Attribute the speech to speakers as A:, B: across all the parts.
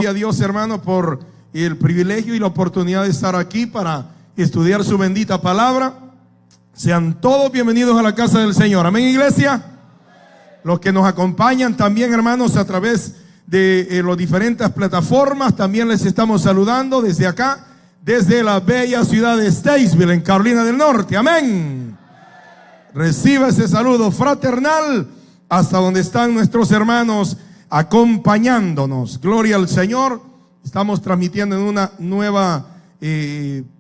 A: A Dios, hermano, por el privilegio y la oportunidad de estar aquí para estudiar su bendita palabra. Sean todos bienvenidos a la casa del Señor. Amén, iglesia. Los que nos acompañan también, hermanos, a través de las diferentes plataformas, también les estamos saludando desde acá, desde la bella ciudad de Statesville, en Carolina del Norte. Amén. Reciba ese saludo fraternal hasta donde están nuestros hermanos acompañándonos. Gloria al Señor. Estamos transmitiendo en una nueva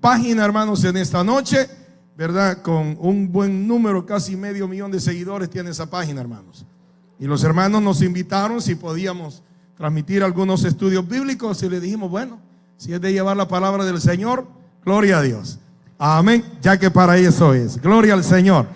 A: página, hermanos, en esta noche, ¿verdad? Con un buen número, casi 500,000 de seguidores tiene esa página, hermanos. Y los hermanos nos invitaron si podíamos transmitir algunos estudios bíblicos y le dijimos, bueno, si es de llevar la palabra del Señor, gloria a Dios. Amén, ya que para eso es. Gloria al Señor.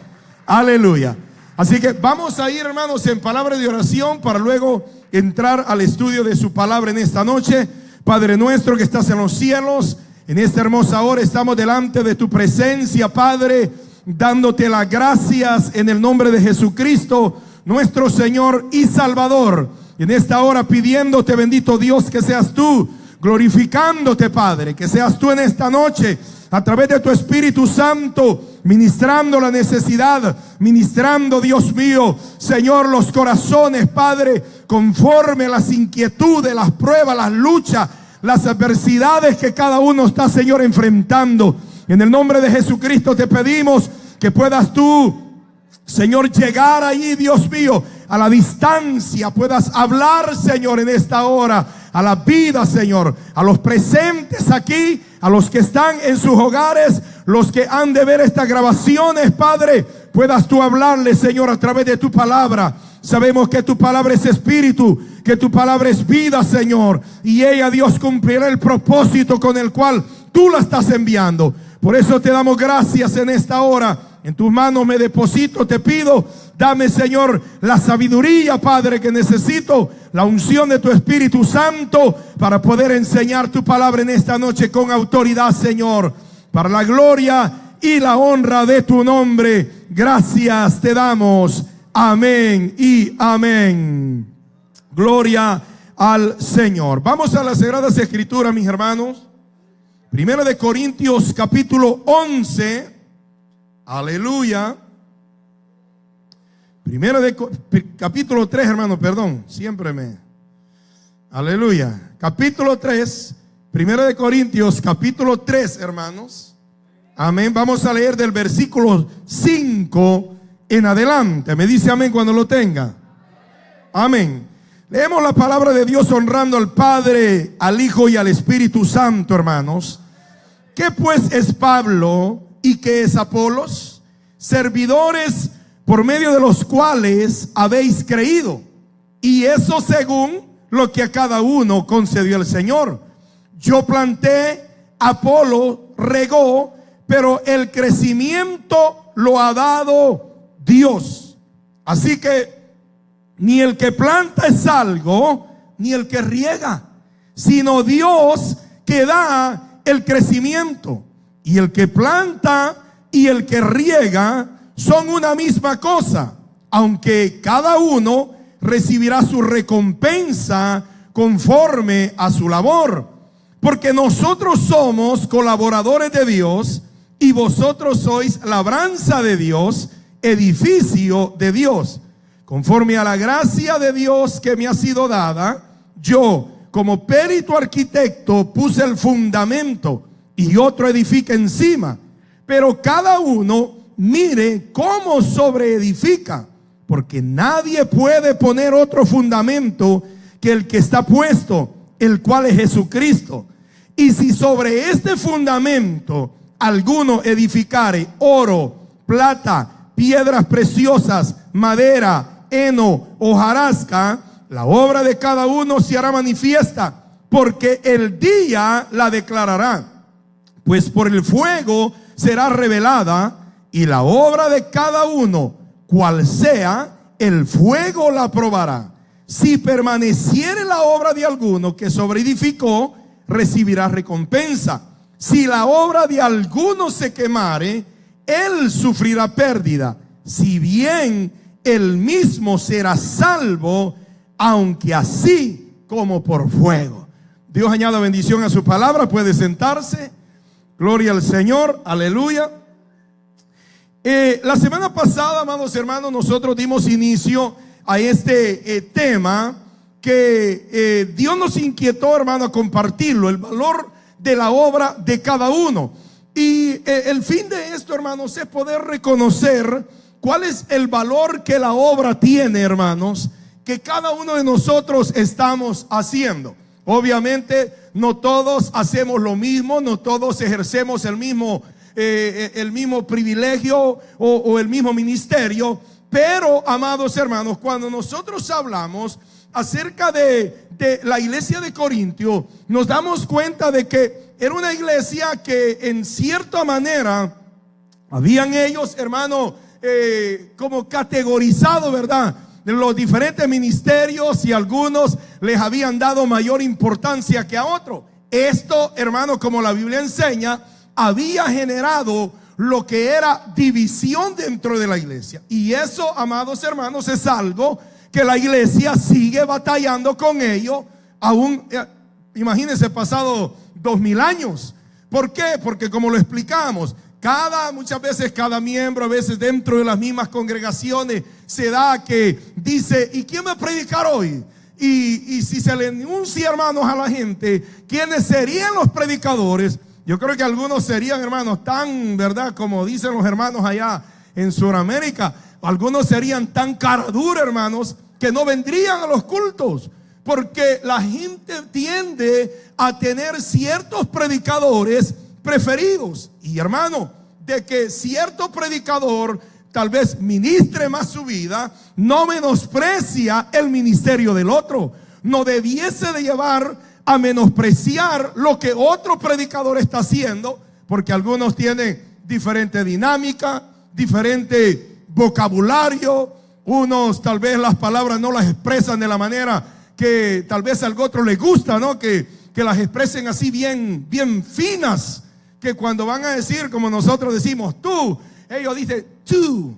A: Aleluya. Así que vamos a ir, hermanos, en palabra de oración para luego entrar al estudio de su palabra en esta noche. Padre nuestro que estás en los cielos, en esta hermosa hora estamos delante de tu presencia, Padre, dándote las gracias en el nombre de Jesucristo, nuestro Señor y Salvador. En esta hora pidiéndote, bendito Dios, que seas tú, glorificándote, Padre, que seas tú en esta noche, a través de tu Espíritu Santo, ministrando la necesidad, ministrando, Dios mío, Señor, los corazones, Padre, conforme a las inquietudes, las pruebas, las luchas, las adversidades que cada uno está, Señor, enfrentando. En el nombre de Jesucristo te pedimos que puedas tú, Señor, llegar allí, Dios mío, a la distancia, puedas hablar, Señor, en esta hora, a la vida, Señor, a los presentes aquí, a los que están en sus hogares, los que han de ver estas grabaciones, Padre, puedas tú hablarles, Señor, a través de tu palabra. Sabemos que tu palabra es espíritu, que tu palabra es vida, Señor, y ella, Dios, cumplirá el propósito con el cual tú la estás enviando. Por eso te damos gracias en esta hora. En tus manos me deposito, te pido, dame, Señor, la sabiduría, Padre, que necesito, la unción de tu Espíritu Santo para poder enseñar tu palabra en esta noche con autoridad, Señor, para la gloria y la honra de tu nombre. Gracias te damos. Amén y amén. Gloria al Señor. Vamos a las Sagradas Escrituras, mis hermanos. Primero de Corintios, capítulo 11. Aleluya. Capítulo 3, hermano, perdón, aleluya. Capítulo 3, Primero de Corintios, capítulo 3, hermanos. Amén. Vamos a leer del versículo 5 en adelante. Me dice amén cuando lo tenga. Amén. Leemos la palabra de Dios honrando al Padre, al Hijo y al Espíritu Santo, hermanos. ¿Qué pues es Pablo y qué es Apolos? Servidores por medio de los cuales habéis creído, y eso según lo que a cada uno concedió el Señor. Yo planté, Apolo regó, pero el crecimiento lo ha dado Dios. Así que ni el que planta es algo, ni el que riega, sino Dios que da el crecimiento. Y el que planta y el que riega son una misma cosa, aunque cada uno recibirá su recompensa conforme a su labor. Porque nosotros somos colaboradores de Dios y vosotros sois labranza de Dios, edificio de Dios. Conforme a la gracia de Dios que me ha sido dada, yo como perito arquitecto puse el fundamento y otro edifica encima. Pero cada uno mire cómo sobreedifica, porque nadie puede poner otro fundamento que el que está puesto, el cual es Jesucristo. Y si sobre este fundamento alguno edificare oro, plata, piedras preciosas, madera, heno, hojarasca, la obra de cada uno se hará manifiesta, porque el día la declarará. Pues por el fuego será revelada, y la obra de cada uno, cual sea, el fuego la probará. Si permaneciere la obra de alguno que sobreedificó, recibirá recompensa. Si la obra de alguno se quemare, él sufrirá pérdida, si bien él mismo será salvo, aunque así como por fuego. Dios añada bendición a su palabra. Puede sentarse. Gloria al Señor. Aleluya. La semana pasada, amados hermanos, nosotros dimos inicio a este tema que Dios nos inquietó, hermano, a compartirlo, el valor de la obra de cada uno. Y el fin de esto, hermanos, es poder reconocer cuál es el valor que la obra tiene, hermanos, que cada uno de nosotros estamos haciendo. Obviamente no todos hacemos lo mismo, no todos ejercemos el mismo privilegio o el mismo ministerio. Pero, amados hermanos, cuando nosotros hablamos acerca de la iglesia de Corintio, nos damos cuenta de que era una iglesia que en cierta manera habían ellos, hermano, como categorizado, ¿verdad?, los diferentes ministerios, y algunos les habían dado mayor importancia que a otros. Esto, hermano, como la Biblia enseña, había generado lo que era división dentro de la iglesia. Y eso, amados hermanos, es algo que la iglesia sigue batallando con ello aún, imagínense, pasado 2000 años. ¿Por qué? Porque como lo explicamos, muchas veces cada miembro, a veces dentro de las mismas congregaciones, se da que dice: ¿y quién va a predicar hoy? Y si se le enuncia, hermanos, a la gente quiénes serían los predicadores, yo creo que algunos serían, hermanos, tan, ¿verdad?, como dicen los hermanos allá en Sudamérica, algunos serían tan cara dura, hermanos, que no vendrían a los cultos, porque la gente tiende a tener ciertos predicadores preferidos. Y, hermano, de que cierto predicador tal vez ministre más su vida, no menosprecia el ministerio del otro. No debiese de llevar a menospreciar lo que otro predicador está haciendo, porque algunos tienen diferente dinámica, diferente vocabulario. Unos tal vez las palabras no las expresan de la manera que tal vez al otro le gusta, ¿no? Que las expresen así bien finas, que cuando van a decir, como nosotros decimos tú, ellos dicen tú.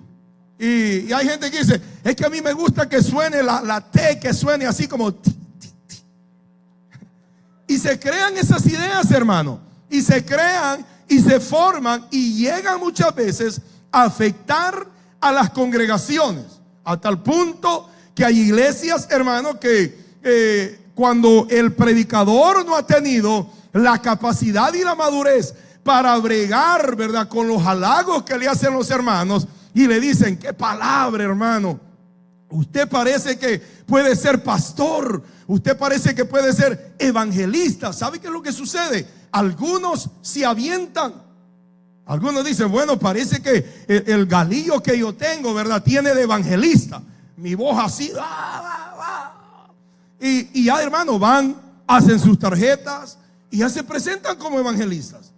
A: Y hay gente que dice: es que a mí me gusta que suene la T, que suene así como ti, ti, ti. Y se crean esas ideas, hermano, y se crean y se forman, y llegan muchas veces a afectar a las congregaciones, a tal punto que hay iglesias, hermano, que cuando el predicador no ha tenido la capacidad y la madurez para bregar, ¿verdad?, con los halagos que le hacen los hermanos, y le dicen: qué palabra, hermano, usted parece que puede ser pastor, usted parece que puede ser evangelista. ¿Sabe qué es lo que sucede? Algunos se avientan. Algunos dicen: bueno, parece que el galillo que yo tengo, ¿verdad?, tiene de evangelista. Mi voz así. Y ya, hermano, van, hacen sus tarjetas y ya se presentan como evangelistas.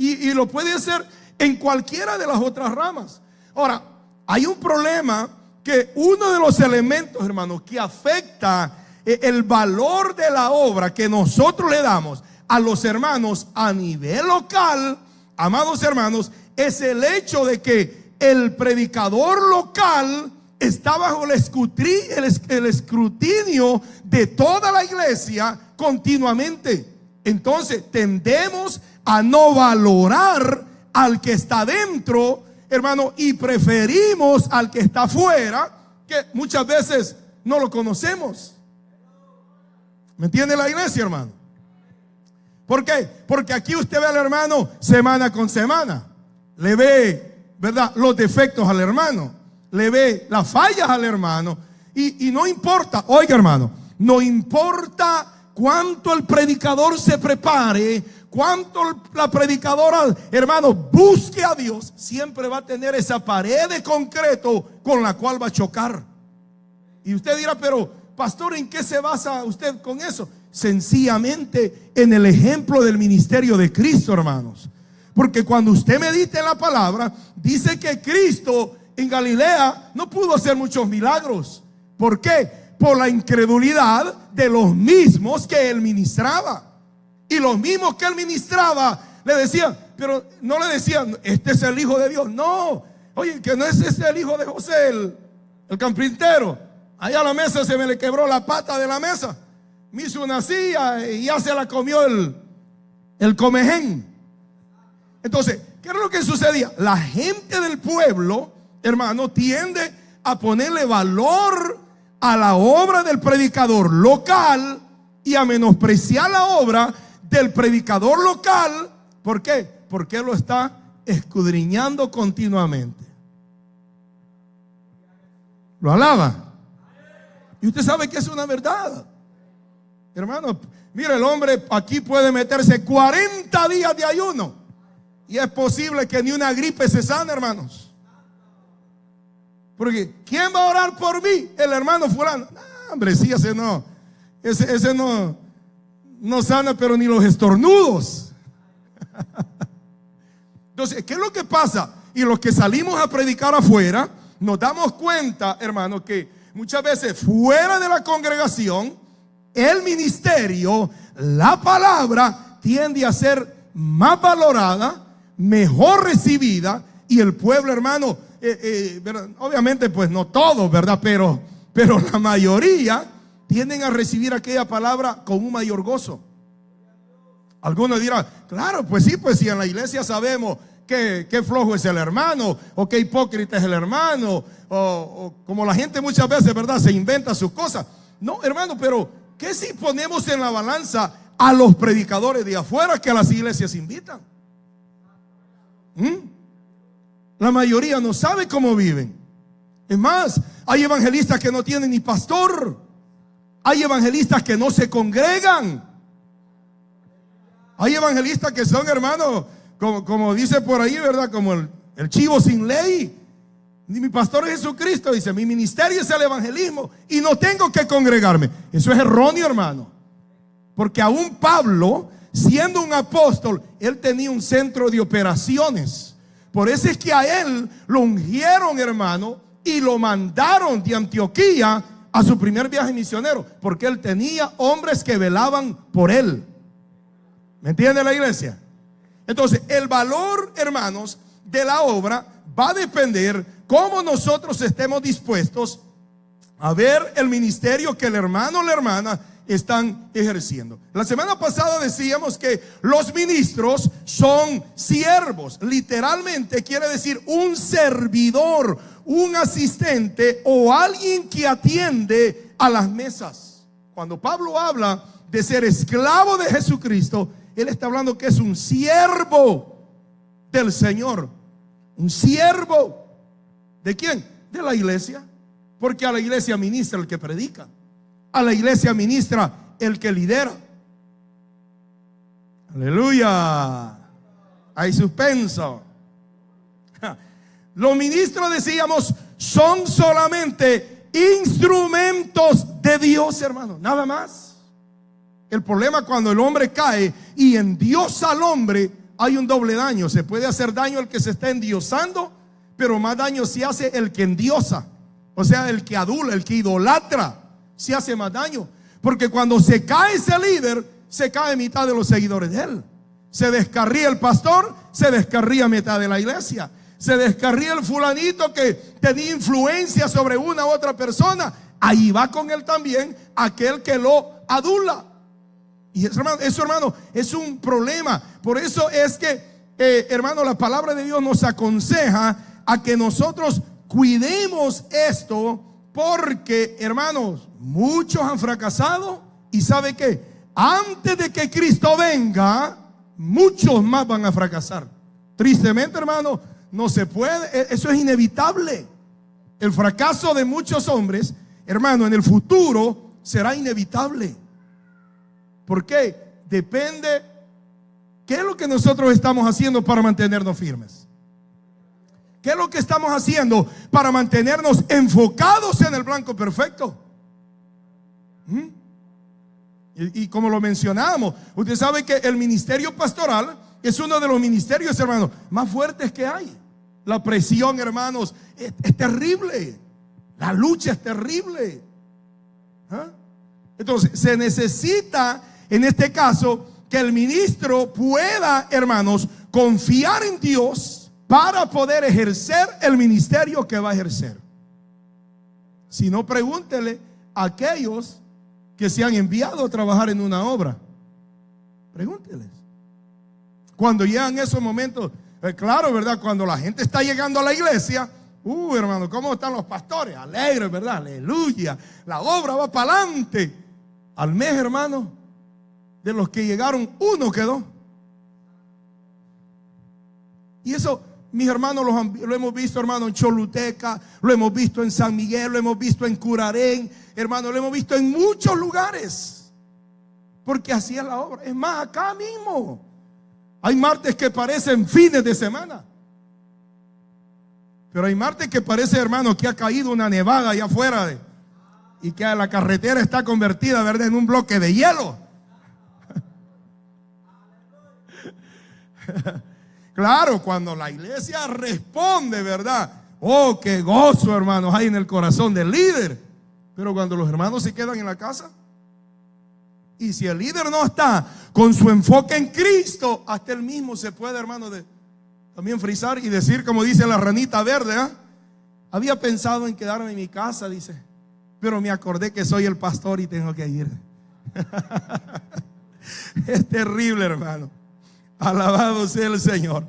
A: Y lo puede hacer en cualquiera de las otras ramas. Ahora, hay un problema, que uno de los elementos, hermanos, que afecta el valor de la obra que nosotros le damos a los hermanos a nivel local, amados hermanos, es el hecho de que el predicador local está bajo el escrutinio de toda la iglesia continuamente. Entonces tendemos a no valorar al que está dentro, hermano, y preferimos al que está afuera, que muchas veces no lo conocemos. ¿Me entiende la iglesia, hermano? ¿Por qué? Porque aquí usted ve al hermano semana con semana, le ve, ¿verdad?, los defectos al hermano, le ve las fallas al hermano, y no importa, oiga, hermano, no importa cuánto el predicador se prepare, cuánto la predicadora, hermano, busque a Dios, siempre va a tener esa pared de concreto con la cual va a chocar. Y usted dirá: pero pastor, ¿en qué se basa usted con eso? Sencillamente en el ejemplo del ministerio de Cristo, hermanos. Porque cuando usted medita en la palabra, dice que Cristo en Galilea no pudo hacer muchos milagros. ¿Por qué? Por la incredulidad de los mismos que él ministraba. Y los mismos que él ministraba le decían, pero no le decían: este es el Hijo de Dios. No, oye, que no es ese el hijo de José, el carpintero. Allá a la mesa se me le quebró la pata de la mesa. me hizo una silla y ya se la comió el comején. Entonces, ¿qué es lo que sucedía? La gente del pueblo, hermano, tiende a ponerle valor a la obra del predicador local y a menospreciar la obra del predicador local. ¿Por qué? Porque lo está escudriñando continuamente. ¿Lo alaba? Y usted sabe que es una verdad, hermano. Mira, el hombre aquí puede meterse 40 días de ayuno y es posible que ni una gripe se sane, hermanos. Porque ¿quién va a orar por mí? El hermano fulano. No, hombre, sí, ese no. Ese no sana, pero ni los estornudos. Entonces, ¿qué es lo que pasa? Y los que salimos a predicar afuera, nos damos cuenta, hermano, que muchas veces fuera de la congregación, el ministerio, la palabra, tiende a ser más valorada, mejor recibida, y el pueblo, hermano, obviamente pues no todos, ¿verdad? Pero la mayoría tienden a recibir aquella palabra con un mayor gozo. Algunos dirán, claro, pues sí, pues si en la iglesia sabemos qué flojo es el hermano, o qué hipócrita es el hermano, o como la gente muchas veces, ¿verdad?, se inventa sus cosas. No, hermano, pero ¿qué si ponemos en la balanza a los predicadores de afuera que a las iglesias invitan? La mayoría no sabe cómo viven. Es más, hay evangelistas que no tienen ni pastor. Hay evangelistas que no se congregan. Hay evangelistas que son, hermanos, como dice por ahí, ¿verdad? Como el chivo sin ley. Mi pastor es Jesucristo, dice, mi ministerio es el evangelismo y no tengo que congregarme. Eso es erróneo, hermano. Porque aún Pablo, siendo un apóstol, él tenía un centro de operaciones. Por eso es que a él lo ungieron, hermano, y lo mandaron de Antioquía a su primer viaje misionero, porque él tenía hombres que velaban por él. ¿Me entiende la iglesia? Entonces, el valor, hermanos, de la obra va a depender cómo nosotros estemos dispuestos a ver el ministerio que el hermano o la hermana están ejerciendo. La semana pasada decíamos que los ministros son siervos. Literalmente quiere decir un servidor, un asistente o alguien que atiende a las mesas. Cuando Pablo habla de ser esclavo de Jesucristo, él está hablando que es un siervo del Señor. Un siervo. ¿De quién? De la iglesia. Porque a la iglesia ministra el que predica. A la iglesia ministra el que lidera. Aleluya. Hay suspenso. Los ministros, decíamos, son solamente instrumentos de Dios, hermano. Nada más. El problema cuando el hombre cae y endiosa al hombre, hay un doble daño. Se puede hacer daño al que se está endiosando, pero más daño se hace el que endiosa. O sea, el que adula, el que idolatra, se hace más daño. Porque cuando se cae ese líder, se cae mitad de los seguidores de él. Se descarría el pastor, se descarría mitad de la iglesia. Se descarría el fulanito que tenía influencia sobre una u otra persona. Ahí va con él también aquel que lo adula. Y eso, hermano, es un problema. Por eso es que, hermano, la palabra de Dios nos aconseja a que nosotros cuidemos esto, porque, hermanos, muchos han fracasado. Y ¿sabe qué? Antes de que Cristo venga, muchos más van a fracasar. Tristemente, hermano, no se puede. Eso es inevitable. El fracaso de muchos hombres, hermano, en el futuro será inevitable. ¿Por qué? Depende qué es lo que nosotros estamos haciendo para mantenernos firmes. ¿Qué es lo que estamos haciendo para mantenernos enfocados en el blanco perfecto? Y como lo mencionamos, usted sabe que el ministerio pastoral es uno de los ministerios, hermanos, más fuertes que hay. La presión, hermanos, es terrible. La lucha es terrible. Entonces, se necesita, en este caso, que el ministro pueda, hermanos, confiar en Dios para poder ejercer el ministerio que va a ejercer. Si no, pregúntele a aquellos que se han enviado a trabajar en una obra. Pregúnteles. Cuando llegan esos momentos, claro, ¿verdad? Cuando la gente está llegando a la iglesia, hermano, ¿cómo están los pastores? Alegres, ¿verdad? Aleluya. La obra va para adelante. Al mes, hermano, de los que llegaron, uno quedó. Y eso, mis hermanos, lo hemos visto, hermano, en Choluteca, lo hemos visto en San Miguel, lo hemos visto en Curarén, hermano, lo hemos visto en muchos lugares. Porque así es la obra. Es más, acá mismo hay martes que parecen fines de semana. Pero hay martes que parece, hermano, que ha caído una nevada allá afuera y que la carretera está convertida, ¿verdad?, en un bloque de hielo. Claro, cuando la iglesia responde, ¿verdad? Oh, qué gozo, hermanos, hay en el corazón del líder. Pero cuando los hermanos se quedan en la casa, y si el líder no está con su enfoque en Cristo, hasta él mismo se puede, hermano, también frizar y decir, como dice la ranita verde, había pensado en quedarme en mi casa, dice, pero me acordé que soy el pastor y tengo que ir. Es terrible, hermano. Alabado sea el Señor.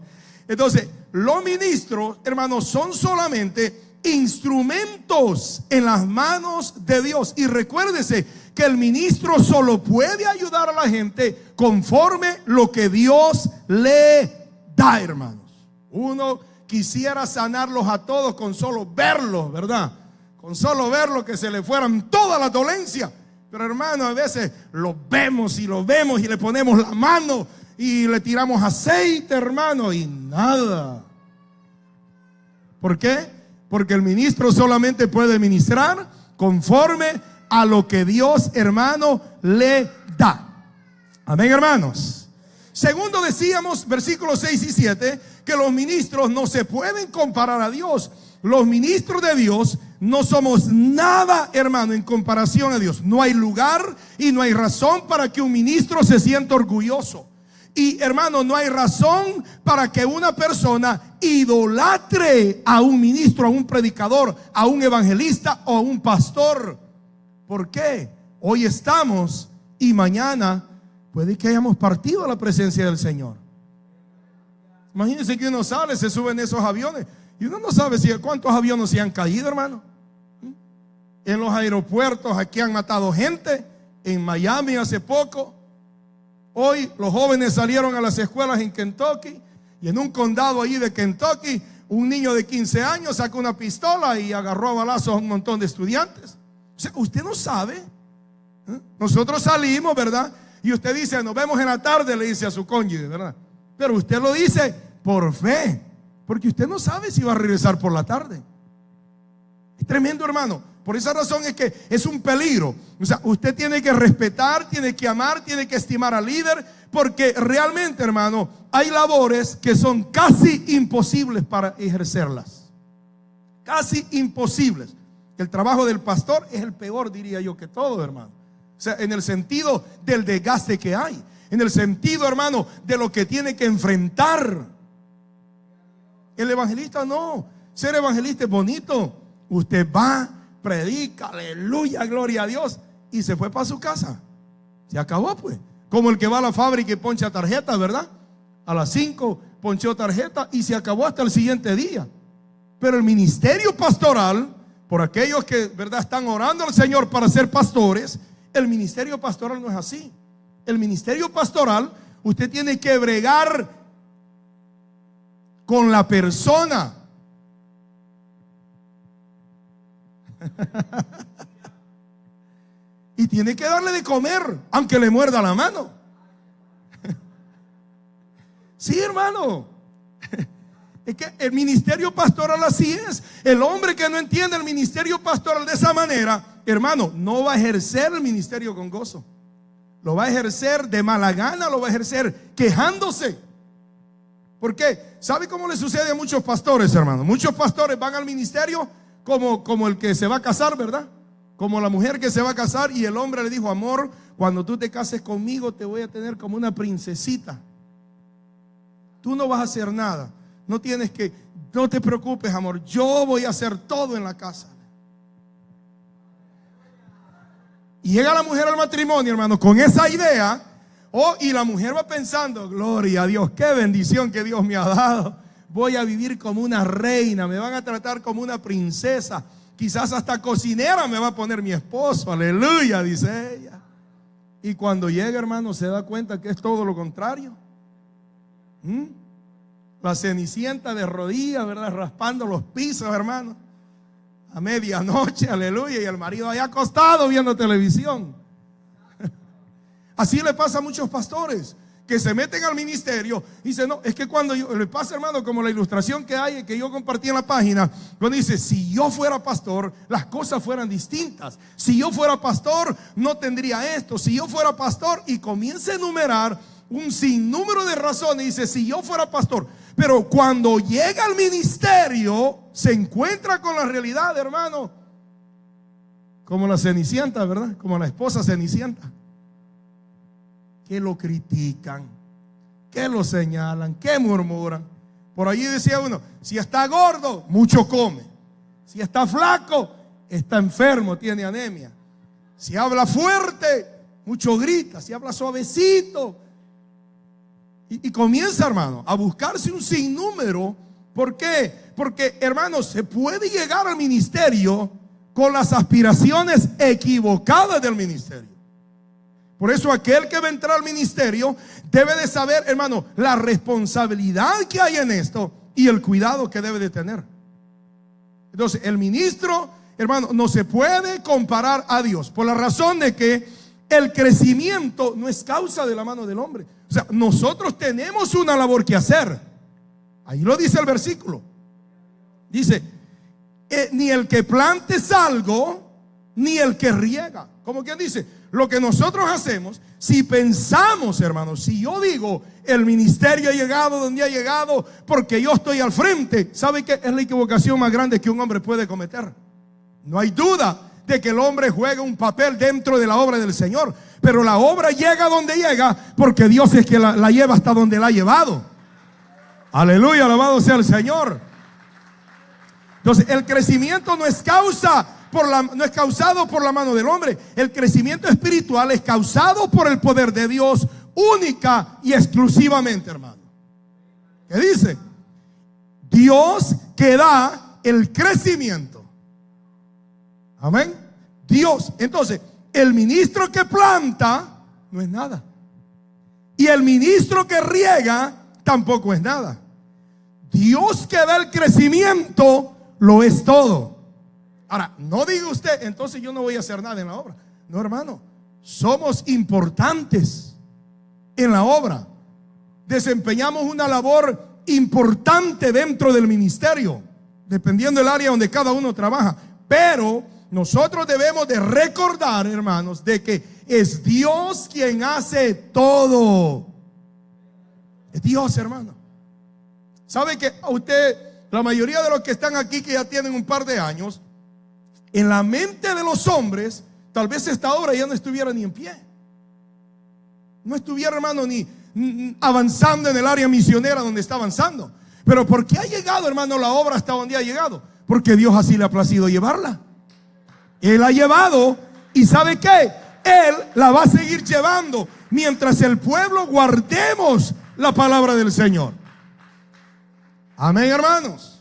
A: Entonces, los ministros, hermanos, son solamente instrumentos en las manos de Dios. Y recuérdese que el ministro solo puede ayudar a la gente conforme lo que Dios le da, hermanos. Uno quisiera sanarlos a todos con solo verlos, ¿verdad? Con solo verlos, que se le fueran todas las dolencias. Pero, hermano, a veces los vemos y le ponemos la mano y le tiramos aceite, hermano, y nada. ¿Por qué? Porque el ministro solamente puede ministrar conforme a lo que Dios, hermano, le da. Amén, hermanos. Segundo, decíamos, versículos 6 y 7, que los ministros no se pueden comparar a Dios. Los ministros de Dios no somos nada, hermano, en comparación a Dios. No hay lugar y no hay razón para que un ministro se sienta orgulloso. Y, hermano, no hay razón para que una persona idolatre a un ministro, a un predicador, a un evangelista o a un pastor. ¿Por qué? Hoy estamos y mañana puede que hayamos partido a la presencia del Señor. Imagínense que uno sale, se sube en esos aviones y uno no sabe cuántos aviones se han caído, hermano. En los aeropuertos aquí han matado gente. En Miami hace poco. Hoy los jóvenes salieron a las escuelas en Kentucky, y en un condado allí de Kentucky, un niño de 15 años sacó una pistola y agarró a balazos a un montón de estudiantes. O sea, usted no sabe. Nosotros salimos, ¿verdad? Y usted dice, nos vemos en la tarde, le dice a su cónyuge, ¿verdad? Pero usted lo dice por fe, porque usted no sabe si va a regresar por la tarde. Es tremendo, hermano. Por esa razón es que es un peligro. O sea, usted tiene que respetar, tiene que amar, tiene que estimar al líder, porque realmente, hermano, hay labores que son casi imposibles para ejercerlas. Casi imposibles. El trabajo del pastor es el peor, diría yo, que todo, hermano. O sea, en el sentido del desgaste que hay, en el sentido, hermano, de lo que tiene que enfrentar. El evangelista no. Ser evangelista es bonito. Usted va, predica, aleluya, gloria a Dios, y se fue para su casa. Se acabó, pues. Como el que va a la fábrica y poncha tarjeta, ¿verdad? A las 5 ponchó tarjeta y se acabó hasta el siguiente día. Pero el ministerio pastoral, por aquellos que, ¿verdad?, están orando al Señor para ser pastores, el ministerio pastoral no es así. El ministerio pastoral, usted tiene que bregar con la persona. Y tiene que darle de comer, aunque le muerda la mano. Sí, hermano. Es que el ministerio pastoral así es. El hombre que no entiende el ministerio pastoral de esa manera, hermano, no va a ejercer el ministerio con gozo. Lo va a ejercer de mala gana, lo va a ejercer quejándose. ¿Por qué? ¿Sabe cómo le sucede a muchos pastores, hermano? Muchos pastores van al ministerio como el que se va a casar, ¿verdad? Como la mujer que se va a casar y el hombre le dijo, amor, cuando tú te cases conmigo te voy a tener como una princesita. Tú no vas a hacer nada. No te preocupes, amor, yo voy a hacer todo en la casa. Y llega la mujer al matrimonio, hermano, con esa idea. Y la mujer va pensando, gloria a Dios, qué bendición que Dios me ha dado. Voy a vivir como una reina, me van a tratar como una princesa. Quizás hasta cocinera me va a poner mi esposo, aleluya, dice ella. Y cuando llega, hermano, se da cuenta que es todo lo contrario. La Cenicienta de rodillas, ¿verdad? Raspando los pisos, hermano, a medianoche, aleluya. Y el marido allá acostado viendo televisión. Así le pasa a muchos pastores que se meten al ministerio y dicen, no, es que cuando le pasa, hermano, como la ilustración que hay, que yo compartí en la página, cuando dice, si yo fuera pastor, las cosas fueran distintas. Si yo fuera pastor, no tendría esto. Si yo fuera pastor, y comienza a enumerar un sinnúmero de razones. Dice, si yo fuera pastor. Pero cuando llega al ministerio, se encuentra con la realidad, hermano, como la Cenicienta, ¿verdad? Como la esposa Cenicienta, que lo critican, que lo señalan, que murmuran. Por allí decía uno, si está gordo, mucho come. Si está flaco, está enfermo, tiene anemia. Si habla fuerte, mucho grita. Si habla suavecito. Y comienza, hermano, a buscarse un sinnúmero. ¿Por qué? Porque, hermano, se puede llegar al ministerio con las aspiraciones equivocadas del ministerio. Por eso aquel que va a entrar al ministerio debe de saber, hermano, la responsabilidad que hay en esto y el cuidado que debe de tener. Entonces, el ministro, hermano, no se puede comparar a Dios, por la razón de que el crecimiento no es causa de la mano del hombre. O sea, nosotros tenemos una labor que hacer. Ahí lo dice el versículo. Dice, ni el que plante es algo, ni el que riega. Como quien dice, lo que nosotros hacemos, si pensamos, hermanos, si yo digo, el ministerio ha llegado donde ha llegado porque yo estoy al frente, ¿sabe qué? Es la equivocación más grande que un hombre puede cometer. No hay duda de que el hombre juega un papel dentro de la obra del Señor, pero la obra llega donde llega porque Dios es que la lleva hasta donde la ha llevado. Aleluya, alabado sea el Señor. Entonces, el crecimiento no es causado por la mano del hombre. El crecimiento espiritual es causado por el poder de Dios única y exclusivamente, hermano. ¿Qué dice? Dios que da el crecimiento. Amén. Dios. Entonces, el ministro que planta no es nada. Y el ministro que riega tampoco es nada. Dios que da el crecimiento lo es todo. Ahora, no diga usted, entonces yo no voy a hacer nada en la obra. No, hermano, somos importantes en la obra. Desempeñamos una labor importante dentro del ministerio, dependiendo del área donde cada uno trabaja. Pero nosotros debemos de recordar, hermanos, de que es Dios quien hace todo. Es Dios, hermano. ¿Sabe que a usted, la mayoría de los que están aquí, que ya tienen un par de años, en la mente de los hombres, tal vez esta obra ya no estuviera ni en pie? No estuviera, hermano, ni avanzando en el área misionera donde está avanzando. Pero ¿por qué ha llegado, hermano, la obra hasta donde ha llegado? Porque Dios así le ha placido llevarla. Él ha llevado, y ¿sabe qué? Él la va a seguir llevando mientras el pueblo guardemos la palabra del Señor. Amén, hermanos.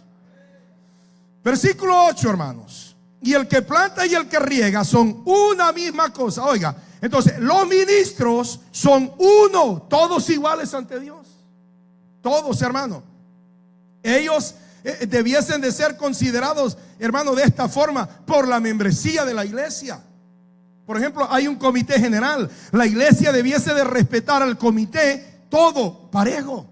A: Versículo 8, hermanos. Y el que planta y el que riega son una misma cosa. Oiga, entonces los ministros son uno, todos iguales ante Dios. Todos, hermano. Ellos debiesen de ser considerados, hermano, de esta forma por la membresía de la iglesia. Por ejemplo, hay un comité general. La iglesia debiese de respetar al comité todo parejo.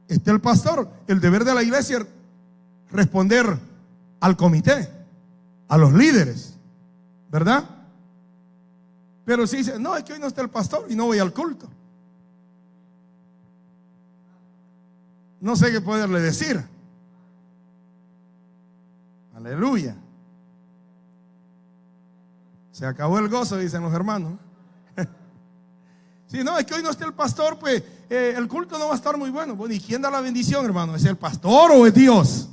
A: Está el pastor, el deber de la iglesia responder al comité, a los líderes, ¿verdad? Pero si dice, no, es que hoy no está el pastor y no voy al culto, no sé qué poderle decir. Aleluya. Se acabó el gozo, dicen los hermanos. Si no, es que hoy no está el pastor, pues el culto no va a estar muy bueno. Bueno, ¿y quién da la bendición, hermano? ¿Es el pastor o es Dios?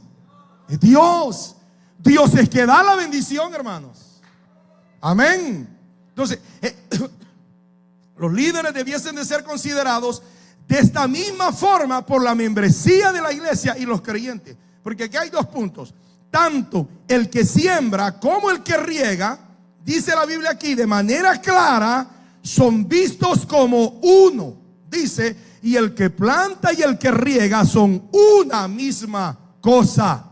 A: Es Dios. Dios es que da la bendición, hermanos. Amén. Entonces, los líderes debiesen de ser considerados de esta misma forma por la membresía de la iglesia y los creyentes. Porque aquí hay dos puntos. Tanto el que siembra como el que riega, dice la Biblia aquí de manera clara, son vistos como uno. Dice, y el que planta y el que riega son una misma cosa.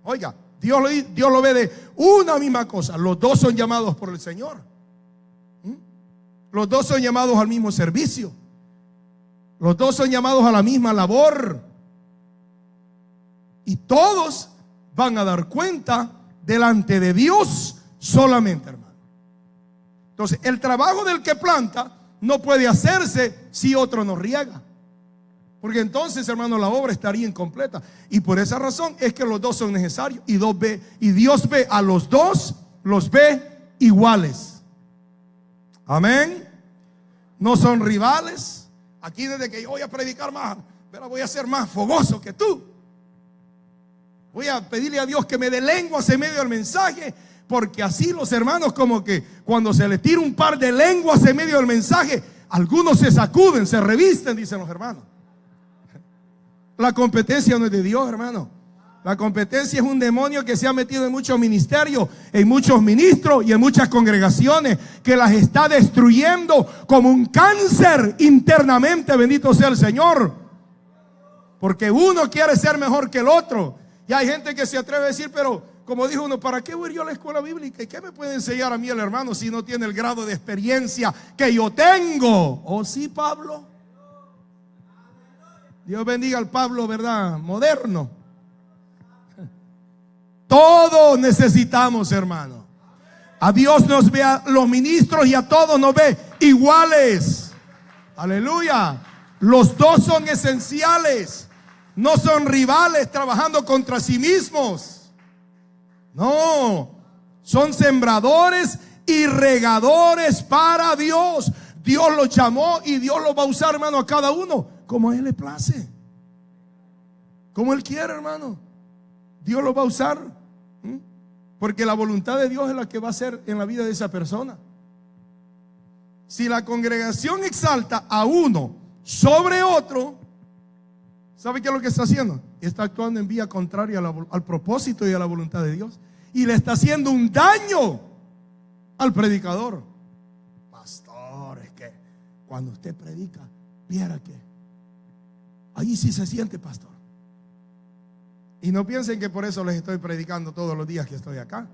A: Oiga, Dios lo ve de una misma cosa. Los dos son llamados por el Señor. Los dos son llamados al mismo servicio. Los dos son llamados a la misma labor. Y todos van a dar cuenta delante de Dios solamente, hermano. Entonces, el trabajo del que planta no puede hacerse si otro no riega. Porque entonces, hermano, la obra estaría incompleta. Y por esa razón es que los dos son necesarios. Y Dios ve a los dos, los ve iguales. Amén. No son rivales. Aquí desde que yo voy a predicar más, pero voy a ser más fogoso que tú. Voy a pedirle a Dios que me dé lenguas en medio del mensaje, porque así los hermanos como que cuando se les tira un par de lenguas en medio del mensaje, algunos se sacuden, se revisten, dicen los hermanos. La competencia no es de Dios, hermano. La competencia es un demonio que se ha metido en muchos ministerios, en muchos ministros y en muchas congregaciones, que las está destruyendo como un cáncer internamente, bendito sea el Señor. Porque uno quiere ser mejor que el otro. Y hay gente que se atreve a decir, pero como dijo uno, ¿para qué voy yo a la escuela bíblica? ¿Y qué me puede enseñar a mí el hermano si no tiene el grado de experiencia que yo tengo? ¿Oh sí, Pablo? Dios bendiga al Pablo, ¿verdad? Moderno. Todos necesitamos, hermano. A Dios nos ve a los ministros y a todos nos ve iguales. Aleluya. Los dos son esenciales. No son rivales trabajando contra sí mismos. No. Son sembradores y regadores para Dios. Dios los llamó y Dios los va a usar, hermano, a cada uno como a Él le place. Como Él quiere, hermano. Dios los va a usar. Porque la voluntad de Dios es la que va a hacer en la vida de esa persona. Si la congregación exalta a uno sobre otro, ¿sabe qué es lo que está haciendo? Está actuando en vía contraria al propósito y a la voluntad de Dios. Y le está haciendo un daño al predicador. Pastor, es que cuando usted predica, viera que ahí sí se siente, pastor. Y no piensen que por eso les estoy predicando todos los días que estoy acá,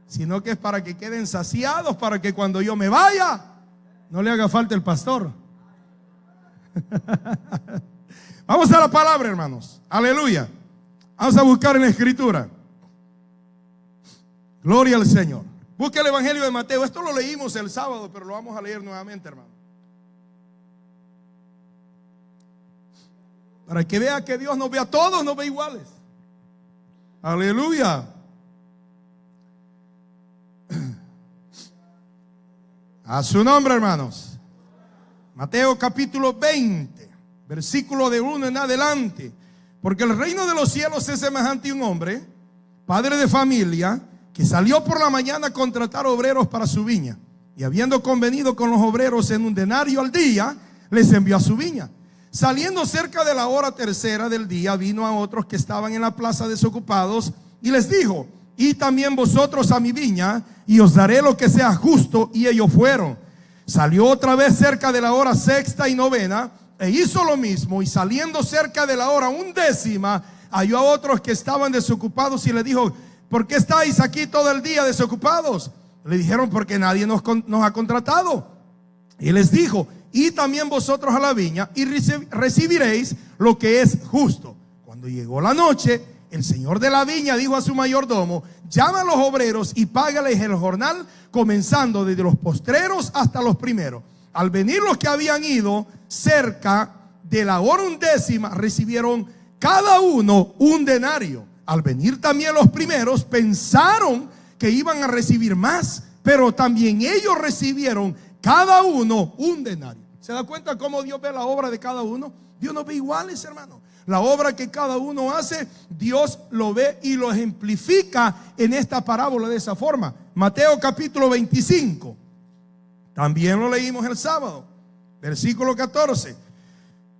A: sino que es para que queden saciados, para que cuando yo me vaya no le haga falta el pastor. Vamos a la palabra, hermanos. Aleluya. Vamos a buscar en la escritura. Gloria al Señor. Busque el Evangelio de Mateo. Esto lo leímos el sábado, pero lo vamos a leer nuevamente, hermano, para que vea que Dios nos ve a todos, nos ve iguales. Aleluya. A su nombre, hermanos. Mateo capítulo 20, versículo de 1 en adelante. Porque el reino de los cielos es semejante a un hombre, padre de familia, que salió por la mañana a contratar obreros para su viña. Y habiendo convenido con los obreros en un denario al día, les envió a su viña. Saliendo cerca de la hora tercera del día, vino a otros que estaban en la plaza desocupados y les dijo: y también vosotros a mi viña, y os daré lo que sea justo. Y ellos fueron. Salió otra vez cerca de la hora sexta y novena, e hizo lo mismo. Y saliendo cerca de la hora 11, halló a otros que estaban desocupados y le dijo: ¿por qué estáis aquí todo el día desocupados? Le dijeron: porque nadie nos ha contratado. Y les dijo: y también vosotros a la viña, y recibiréis lo que es justo. Cuando llegó la noche, el señor de la viña dijo a su mayordomo: llama a los obreros y págales el jornal, comenzando desde los postreros hasta los primeros. Al venir los que habían ido cerca de la hora 11, recibieron cada uno un denario. Al venir también los primeros, pensaron que iban a recibir más, pero también ellos recibieron cada uno un denario. ¿Se da cuenta cómo Dios ve la obra de cada uno? Dios nos ve iguales, hermano. La obra que cada uno hace, Dios lo ve y lo ejemplifica en esta parábola de esa forma. Mateo capítulo 25. También lo leímos el sábado. Versículo 14.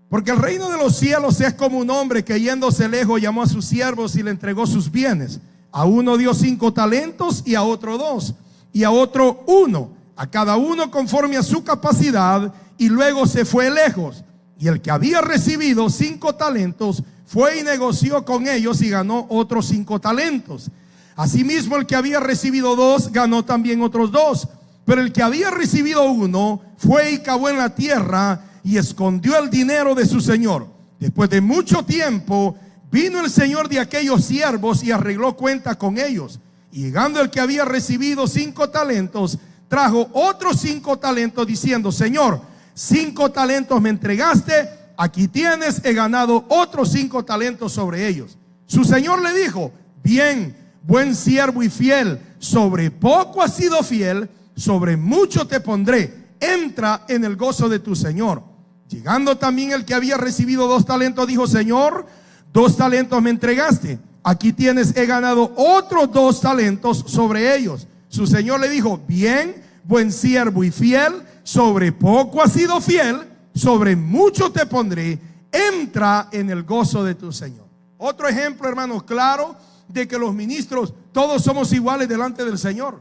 A: Porque el reino de los cielos es como un hombre que yéndose lejos llamó a sus siervos y le entregó sus bienes. A uno dio 5 talentos y a otro 2 y a otro 1, a cada uno conforme a su capacidad, y luego se fue lejos. Y el que había recibido 5 talentos fue y negoció con ellos y ganó otros 5 talentos. Asimismo, el que había recibido 2 ganó también otros 2. Pero el que había recibido 1 fue y cavó en la tierra y escondió el dinero de su señor. Después de mucho tiempo vino el señor de aquellos siervos y arregló cuenta con ellos. Y llegando el que había recibido 5 talentos, trajo otros 5 talentos diciendo: Señor, 5 talentos me entregaste, aquí tienes, he ganado otros 5 talentos sobre ellos. Su señor le dijo: bien, buen siervo y fiel, sobre poco has sido fiel, sobre mucho te pondré, entra en el gozo de tu señor. Llegando también el que había recibido 2 talentos, dijo: Señor, 2 talentos me entregaste, aquí tienes, he ganado otros 2 talentos sobre ellos. Su señor le dijo: bien, buen siervo y fiel, sobre poco has sido fiel, sobre mucho te pondré, entra en el gozo de tu señor. Otro ejemplo, hermanos, claro, de que los ministros todos somos iguales delante del Señor.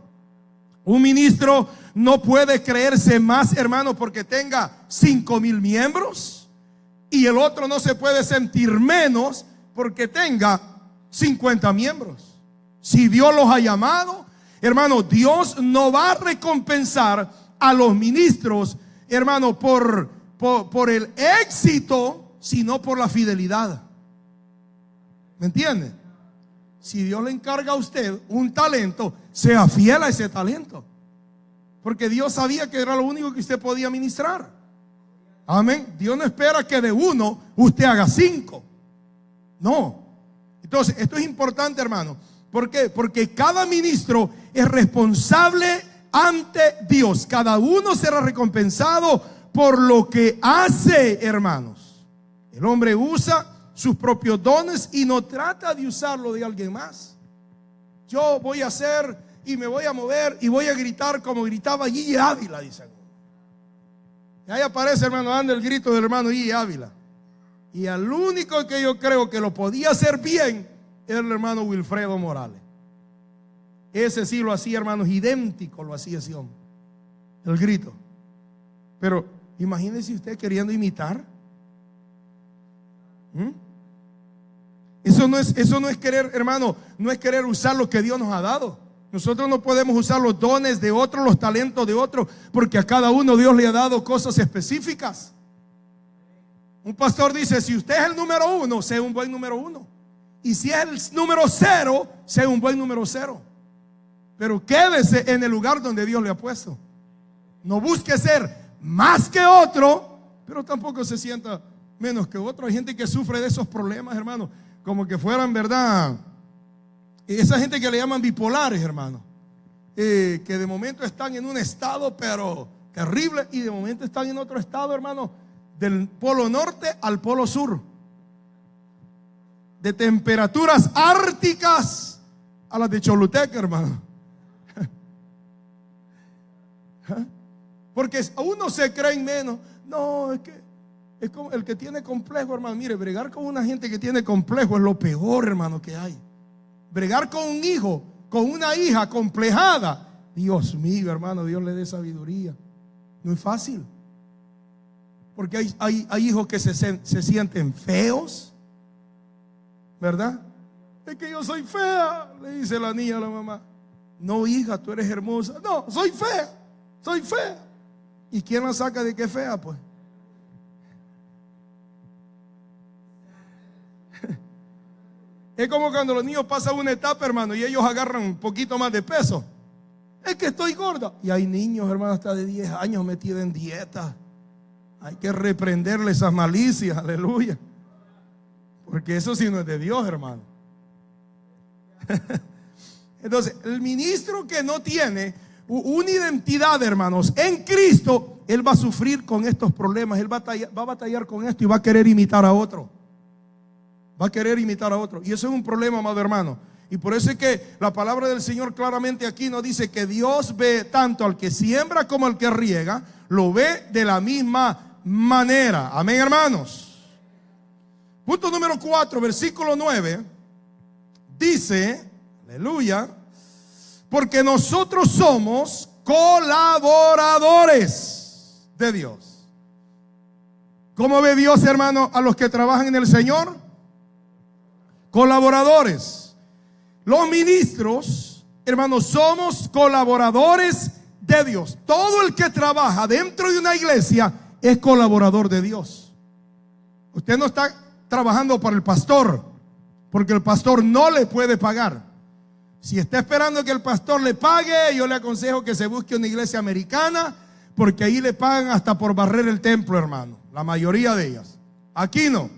A: Un ministro no puede creerse más, hermano, porque tenga 5,000 miembros, y el otro no se puede sentir menos porque tenga 50 miembros. Si Dios los ha llamado, hermano, Dios no va a recompensar a los ministros, hermano, por el éxito, sino por la fidelidad. ¿Me entiende? Si Dios le encarga a usted un talento, sea fiel a ese talento, porque Dios sabía que era lo único que usted podía ministrar. Amén. Dios no espera que de 1 usted haga 5. No. Entonces, esto es importante, hermano. ¿Por qué? Porque cada ministro es responsable ante Dios. Cada uno será recompensado por lo que hace, hermanos. El hombre usa sus propios dones y no trata de usarlo de alguien más. Yo voy a hacer y me voy a mover y voy a gritar como gritaba Gigi Ávila, dicen. Y ahí aparece, hermano, anda el grito del hermano Gigi Ávila. Y al único que yo creo que lo podía hacer bien era el hermano Wilfredo Morales. Ese sí lo hacía, hermanos, idéntico lo hacía ese hombre, el grito. Pero imagínese usted queriendo imitar. Eso no es querer, hermano, no es querer usar lo que Dios nos ha dado. Nosotros no podemos usar los dones de otros, los talentos de otros, porque a cada uno Dios le ha dado cosas específicas. Un pastor dice: si usted es el número 1, sea un buen número 1. Y si es el número 0, sea un buen número 0. Pero quédese en el lugar donde Dios le ha puesto. No busque ser más que otro, pero tampoco se sienta menos que otro. Hay gente que sufre de esos problemas, hermano, como que fueran, ¿verdad? Esa gente que le llaman bipolares, hermano, que de momento están en un estado pero terrible, y de momento están en otro estado, hermano, del polo norte al polo sur, de temperaturas árticas a las de Choluteca, hermano. Porque a uno se creen menos. No, es como el que tiene complejo, hermano. Mire, bregar con una gente que tiene complejo es lo peor, hermano, que hay. Bregar con un hijo, con una hija complejada, Dios mío, hermano, Dios le dé sabiduría. No es fácil. Porque hay hijos que se sienten feos, ¿verdad? Es que yo soy fea, le dice la niña a la mamá. No, hija, tú eres hermosa. No, soy fea, soy fea. ¿Y quién la saca de que es fea, pues? Es como cuando los niños pasan una etapa, hermano, y ellos agarran un poquito más de peso. Es que estoy gorda. Y hay niños, hermano, hasta de 10 años metidos en dieta. Hay que reprenderle esas malicias, aleluya. Porque eso sí no es de Dios, hermano. Entonces, el ministro que no tiene una identidad, hermanos, en Cristo, él va a sufrir con estos problemas, él va a batallar con esto y va a querer imitar a otro. Va a querer imitar a otro. Y eso es un problema, amado hermano. Y por eso es que la palabra del Señor claramente aquí nos dice que Dios ve tanto al que siembra como al que riega, lo ve de la misma manera. Amén, hermanos. Punto número 4, versículo 9, dice, aleluya, porque nosotros somos colaboradores de Dios. ¿Cómo ve Dios, hermano, a los que trabajan en el Señor? Colaboradores. Los ministros, hermanos, somos colaboradores de Dios. Todo el que trabaja dentro de una iglesia es colaborador de Dios. Usted no está trabajando para el pastor, porque el pastor no le puede pagar. Si está esperando que el pastor le pague, yo le aconsejo que se busque una iglesia americana, porque ahí le pagan hasta por barrer el templo, hermano. La mayoría de ellas. Aquí no.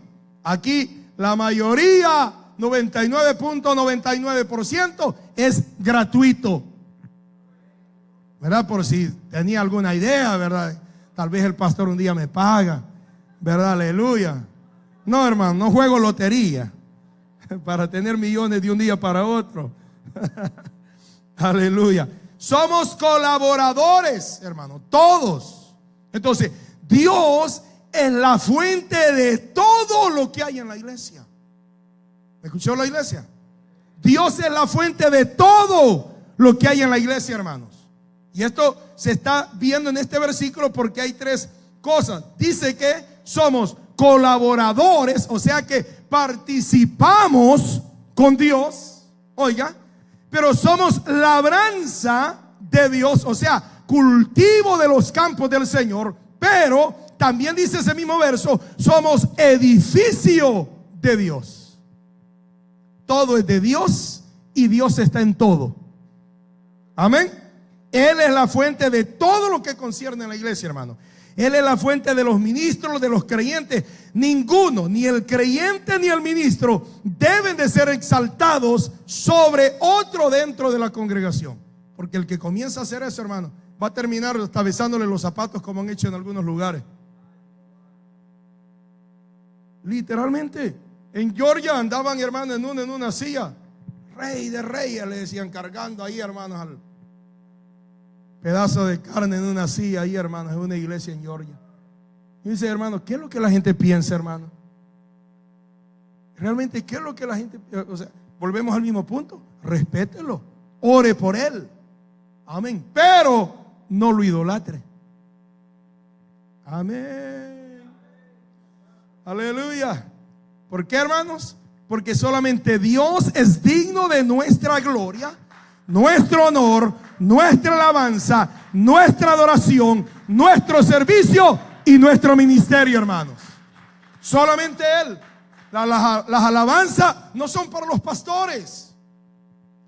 A: Aquí la mayoría, 99.99% es gratuito. ¿Verdad? Por si tenía alguna idea, ¿verdad? Tal vez el pastor un día me paga, ¿verdad? Aleluya. No, hermano, no juego lotería para tener millones de un día para otro. Aleluya. Somos colaboradores, hermano, todos. Entonces, Dios es la fuente de todo lo que hay en la iglesia. ¿Me escuchó la iglesia? Dios es la fuente de todo lo que hay en la iglesia, hermanos. Y esto se está viendo en este versículo porque hay tres cosas. Dice que somos colaboradores, o sea que participamos con Dios, oiga, pero somos labranza de Dios, o sea, cultivo de los campos del Señor, pero también dice ese mismo verso, somos edificio de Dios. Todo es de Dios y Dios está en todo. Amén. Él es la fuente de todo lo que concierne a la iglesia, hermano. Él es la fuente de los ministros, de los creyentes. Ninguno, ni el creyente ni el ministro, deben de ser exaltados sobre otro dentro de la congregación. Porque el que comienza a hacer eso, hermano, va a terminar hasta besándole los zapatos, como han hecho en algunos lugares. Literalmente. En Georgia andaban, hermano, en una silla. Rey de reyes, le decían, cargando ahí, hermanos, al pedazo de carne en una silla ahí, hermanos, en una iglesia en Georgia. Y dice, hermano, ¿qué es lo que la gente piensa, hermano? Realmente, ¿qué es lo que la gente piensa? O sea, volvemos al mismo punto. Respételo, ore por él. Amén. Pero no lo idolatre. Amén. Aleluya. ¿Por qué, hermanos? Porque solamente Dios es digno de nuestra gloria, nuestro honor, nuestra alabanza, nuestra adoración, nuestro servicio y nuestro ministerio, hermanos. Solamente Él. Las alabanzas no son para los pastores.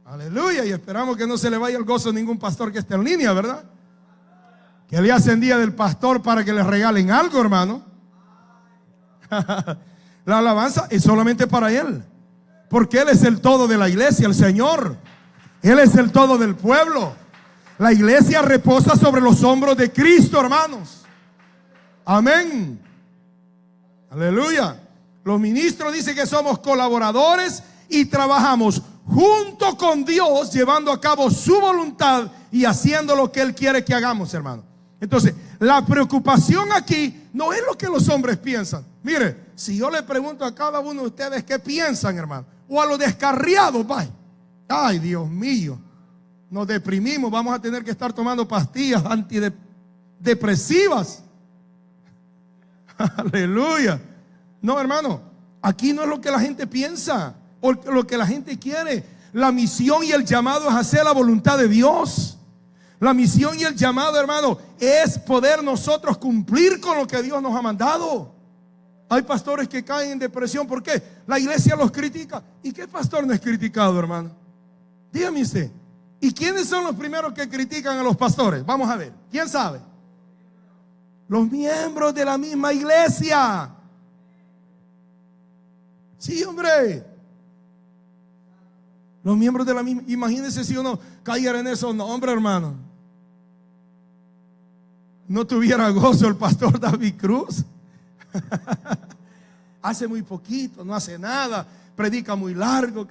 A: Aleluya. Y esperamos que no se le vaya el gozo a ningún pastor que esté en línea, ¿verdad? Que le hacen día del pastor para que le regalen algo, hermano. La alabanza es solamente para Él, porque Él es el todo de la iglesia, el Señor. Él es el todo del pueblo. La iglesia reposa sobre los hombros de Cristo, hermanos. Amén. Aleluya. Los ministros dicen que somos colaboradores y trabajamos junto con Dios, llevando a cabo su voluntad y haciendo lo que Él quiere que hagamos, hermano. Entonces, la preocupación aquí no es lo que los hombres piensan. Mire, si yo le pregunto a cada uno de ustedes qué piensan, hermano, o a los descarriados, vaya. Ay, Dios mío, nos deprimimos, vamos a tener que estar tomando pastillas antidepresivas. Aleluya. No, hermano, aquí no es lo que la gente piensa o lo que la gente quiere. La misión y el llamado es hacer la voluntad de Dios. La misión y el llamado, hermano, es poder nosotros cumplir con lo que Dios nos ha mandado. Hay pastores que caen en depresión. ¿Por qué? La iglesia los critica. ¿Y qué pastor no es criticado, hermano? Dígame usted. ¿Y quiénes son los primeros que critican a los pastores? Vamos a ver. ¿Quién sabe? Los miembros de la misma iglesia. Sí, hombre. Los miembros de la misma. Imagínense si uno cayera en esos nombres, hermano. no tuviera gozo el pastor David Cruz. Hace muy poquito, no hace nada, predica muy largo,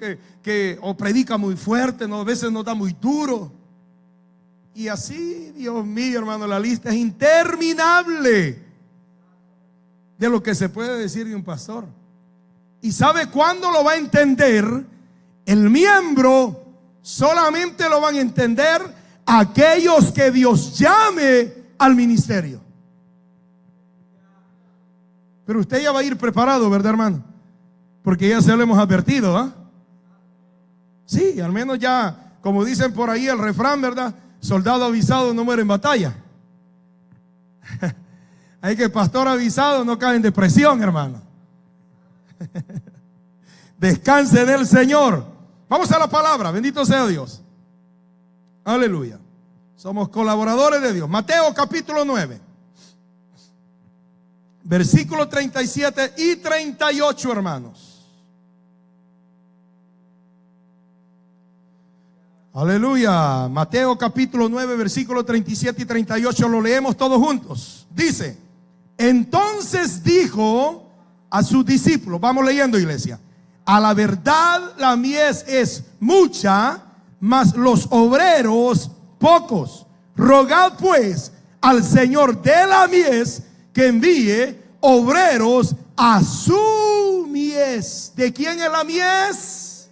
A: o predica muy fuerte, ¿no? A veces nos da muy duro. Y así, Dios mío, hermano, la lista es interminable de lo que se puede decir de un pastor. ¿Y sabe cuándo lo va a entender? El miembro solamente lo van a entender aquellos que Dios llame al ministerio. Pero usted ya va a ir preparado, ¿verdad, hermano? Porque ya se lo hemos advertido, ¿ah? Sí, al menos ya, como dicen por ahí el refrán, ¿verdad? Soldado avisado no muere en batalla. Hay que pastor avisado no cae en depresión, hermano. Descanse en el Señor. Vamos a la palabra, bendito sea Dios. Aleluya. Somos colaboradores de Dios. Mateo capítulo 9, versículos 37 y 38, hermanos. Aleluya. Mateo capítulo 9, versículos 37 y 38, lo leemos todos juntos. Dice: entonces dijo a sus discípulos, vamos leyendo, iglesia: a la verdad la mies es mucha, mas los obreros pocos. Rogad pues al Señor de la mies que envíe obreros a su mies. ¿De quién es la mies?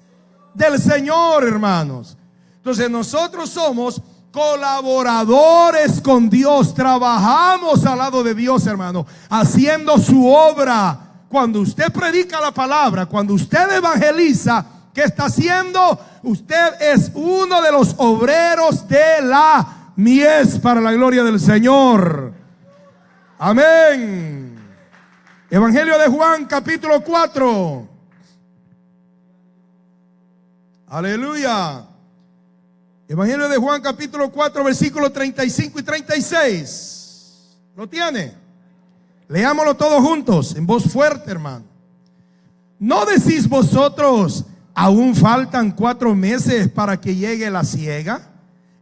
A: Del Señor, hermanos. Entonces nosotros somos colaboradores con Dios, trabajamos al lado de Dios, hermano, haciendo su obra. Cuando usted predica la palabra, cuando usted evangeliza, ¿qué está haciendo? Usted es uno de los obreros de la mies para la gloria del Señor. Amén. Evangelio de Juan capítulo 4. Aleluya. Evangelio de Juan capítulo 4, versículos 35 y 36. ¿Lo tiene? Leámoslo todos juntos, en voz fuerte, hermano. ¿No decís vosotros, aún faltan 4 meses para que llegue la siega?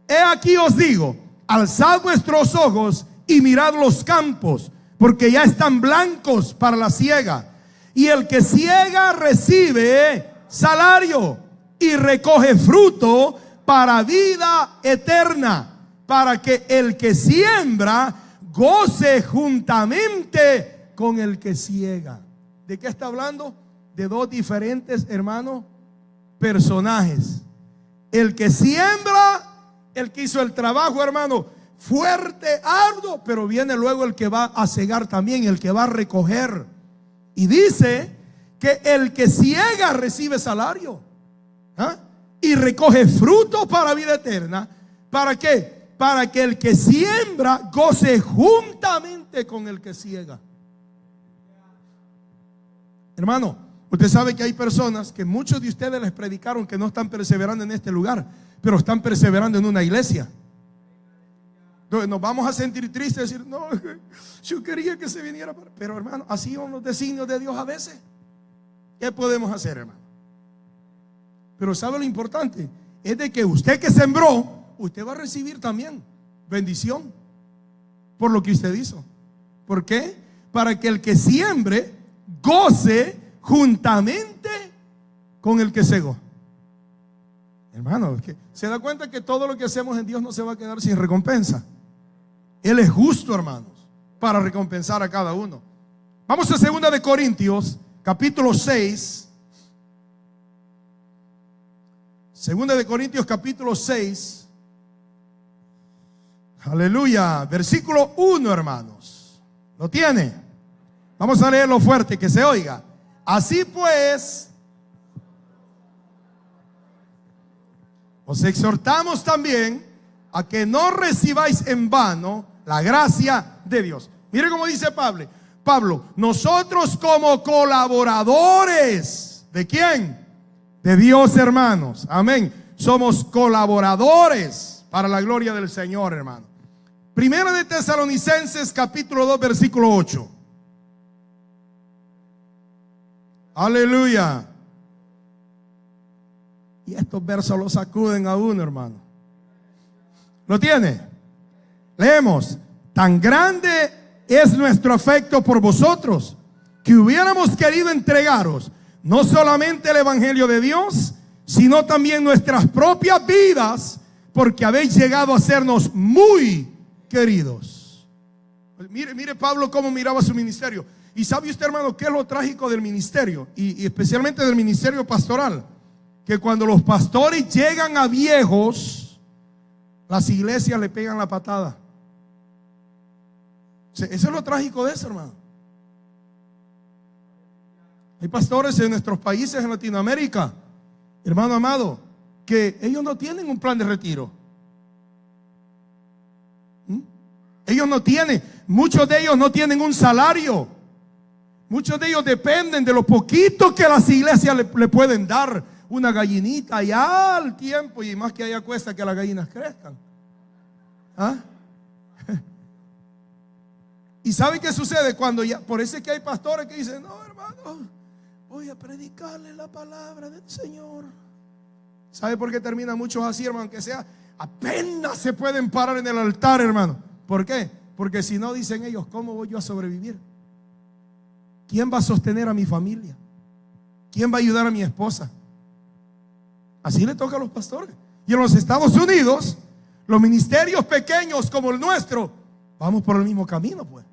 A: He aquí os digo, alzad vuestros ojos y mirad los campos, porque ya están blancos para la siega. Y el que siega recibe salario y recoge fruto para vida eterna, para que el que siembra goce juntamente con el que siega. ¿De qué está hablando? De dos diferentes, hermanos, personajes. El que siembra, el que hizo el trabajo, hermano, fuerte, arduo, pero viene luego el que va a segar también, el que va a recoger. Y dice que el que siega recibe salario, ¿ah? Y recoge fruto para vida eterna. ¿Para qué? Para que el que siembra goce juntamente con el que siega. Hermano, usted sabe que hay personas que muchos de ustedes les predicaron que no están perseverando en este lugar, pero están perseverando en una iglesia. Entonces nos vamos a sentir tristes y decir, no, yo quería que se viniera. Pero hermano, así son los designios de Dios a veces. ¿Qué podemos hacer, hermano? Pero sabe lo importante, es de que usted que sembró, usted va a recibir también bendición por lo que usted hizo. ¿Por qué? Para que el que siembre goce juntamente con el que segó. Hermano, es que se da cuenta que todo lo que hacemos en Dios no se va a quedar sin recompensa. Él es justo, hermanos, para recompensar a cada uno. Vamos a 2 de Corintios, capítulo 6. 2 de Corintios capítulo 6, aleluya, versículo 1, hermanos. ¿Lo tiene? Vamos a leerlo fuerte, que se oiga. Así pues, os exhortamos también a que no recibáis en vano la gracia de Dios. Mire cómo dice Pablo, nosotros como colaboradores, ¿de quién? De Dios, hermanos. Amén. Somos colaboradores para la gloria del Señor, hermano. Primero de Tesalonicenses capítulo 2, versículo 8. Aleluya. Y estos versos los sacuden a uno, hermano. ¿Lo tiene? Leemos. Tan grande es nuestro afecto por vosotros, que hubiéramos querido entregaros no solamente el evangelio de Dios, sino también nuestras propias vidas, porque habéis llegado a sernos muy queridos. Mire Pablo cómo miraba su ministerio. Y sabe usted, hermano, qué es lo trágico del ministerio, y especialmente del ministerio pastoral, que cuando los pastores llegan a viejos, las iglesias le pegan la patada. Eso es lo trágico de eso, hermano. Hay pastores en nuestros países en Latinoamérica, hermano amado, que ellos no tienen un plan de retiro. Ellos no tienen, muchos de ellos no tienen un salario. Muchos de ellos dependen de lo poquito que las iglesias le pueden dar. Una gallinita allá al tiempo, y más que allá cuesta que las gallinas crezcan. ¿Ah? ¿Y sabe qué sucede cuando ya? Por eso es que hay pastores que dicen: no, hermano, voy a predicarle la palabra del Señor. ¿Sabe por qué terminan muchos así, hermano? Que sea, apenas se pueden parar en el altar, hermano. ¿Por qué? Porque si no, dicen ellos, ¿cómo voy yo a sobrevivir? ¿Quién va a sostener a mi familia? ¿Quién va a ayudar a mi esposa? Así le toca a los pastores. Y en los Estados Unidos, los ministerios pequeños como el nuestro, vamos por el mismo camino, pues.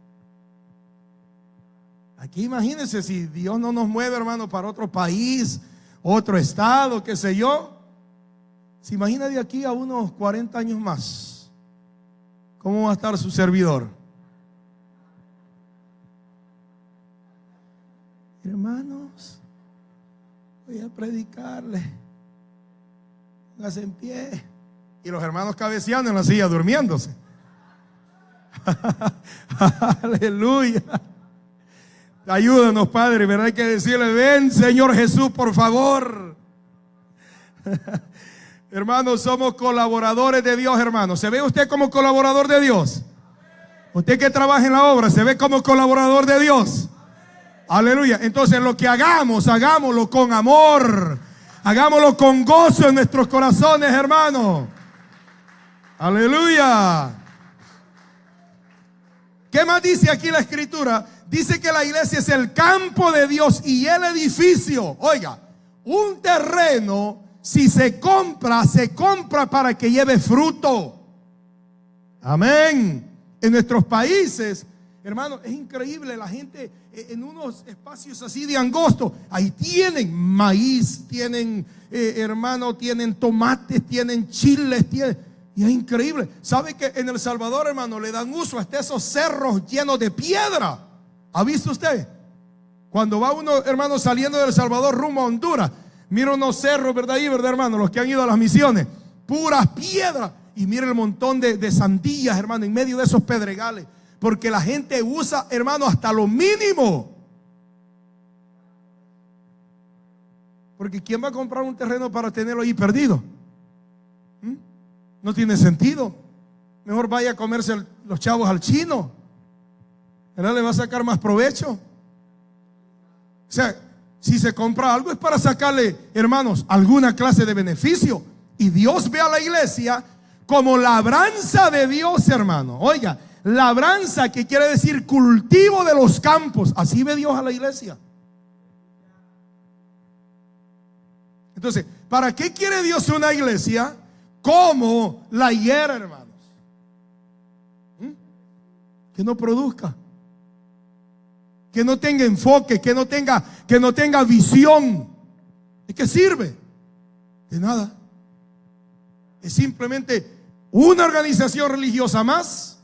A: Aquí imagínense, si Dios no nos mueve, hermano, para otro país, otro estado, qué sé yo. Se imagina de aquí a unos 40 años más, ¿cómo va a estar su servidor? Hermanos, voy a predicarle. Póngase en pie. Y los hermanos cabeceando en la silla, durmiéndose. Aleluya. Ayúdanos, Padre, ¿verdad? Hay que decirle: ven, Señor Jesús, por favor. Hermanos, somos colaboradores de Dios, hermanos. ¿Se ve usted como colaborador de Dios? Usted que trabaja en la obra, ¿se ve como colaborador de Dios? Aleluya. Entonces, lo que hagamos, hagámoslo con amor. Hagámoslo con gozo en nuestros corazones, hermano. Aleluya. ¿Qué más dice aquí la escritura? Dice que la iglesia es el campo de Dios y el edificio. Oiga, un terreno, si se compra para que lleve fruto. Amén. En nuestros países, hermano, es increíble. La gente en unos espacios así de angosto, ahí tienen maíz, tienen, hermano, tienen tomates, tienen chiles, y es increíble. ¿Sabe que en El Salvador, hermano, le dan uso hasta esos cerros llenos de piedra? ¿Ha visto usted? Cuando va uno, hermano, saliendo de El Salvador rumbo a Honduras, mira unos cerros, ¿verdad? Ahí, ¿verdad, hermano? Los que han ido a las misiones, puras piedras. Y mira el montón de sandías, hermano, en medio de esos pedregales. Porque la gente usa, hermano, hasta lo mínimo. Porque ¿quién va a comprar un terreno para tenerlo ahí perdido? No tiene sentido. Mejor vaya a comerse los chavos al chino. ¿Verdad? Le va a sacar más provecho. O sea, si se compra algo es para sacarle, hermanos, alguna clase de beneficio. Y Dios ve a la iglesia como labranza de Dios, hermano. Oiga, labranza, que quiere decir cultivo de los campos. Así ve Dios a la iglesia. Entonces, ¿para qué quiere Dios una iglesia como la higuera, hermanos? Que no produzca, que no tenga enfoque, que no tenga visión. ¿De qué sirve? De nada. Es simplemente una organización religiosa más,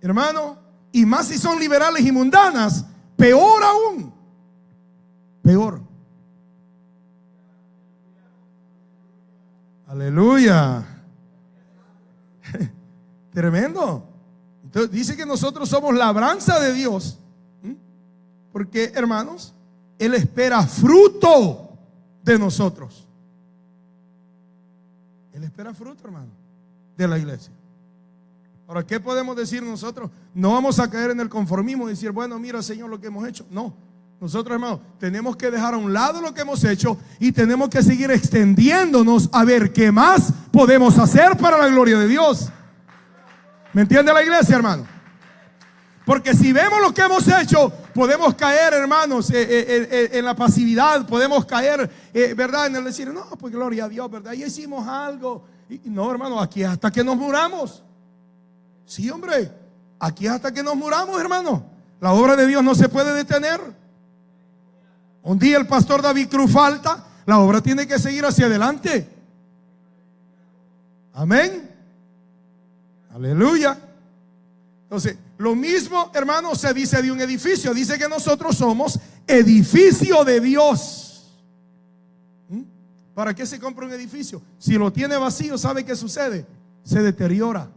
A: hermano, y más si son liberales y mundanas, peor aún. Peor. Aleluya. Tremendo. Entonces dice que nosotros somos labranza de Dios. Porque, hermanos, Él espera fruto de nosotros. Él espera fruto, hermano, de la iglesia. Ahora, ¿qué podemos decir nosotros? No vamos a caer en el conformismo y decir, bueno, mira, Señor, lo que hemos hecho. No. Nosotros, hermanos, tenemos que dejar a un lado lo que hemos hecho y tenemos que seguir extendiéndonos a ver qué más podemos hacer para la gloria de Dios. ¿Me entiende la iglesia, hermano? Porque si vemos lo que hemos hecho, podemos caer, hermanos, en la pasividad. Podemos caer, ¿verdad? En el decir, no, pues gloria a Dios, ¿verdad? Ya hicimos algo. Y no, hermano, aquí hasta que nos muramos. Sí, hombre, aquí hasta que nos muramos, hermano. La obra de Dios no se puede detener. Un día el pastor David Cruz falta, la obra tiene que seguir hacia adelante. Amén. Aleluya. Entonces, lo mismo, hermano, se dice de un edificio. Dice que nosotros somos edificio de Dios. ¿Para qué se compra un edificio? Si lo tiene vacío, ¿sabe qué sucede? Se deteriora.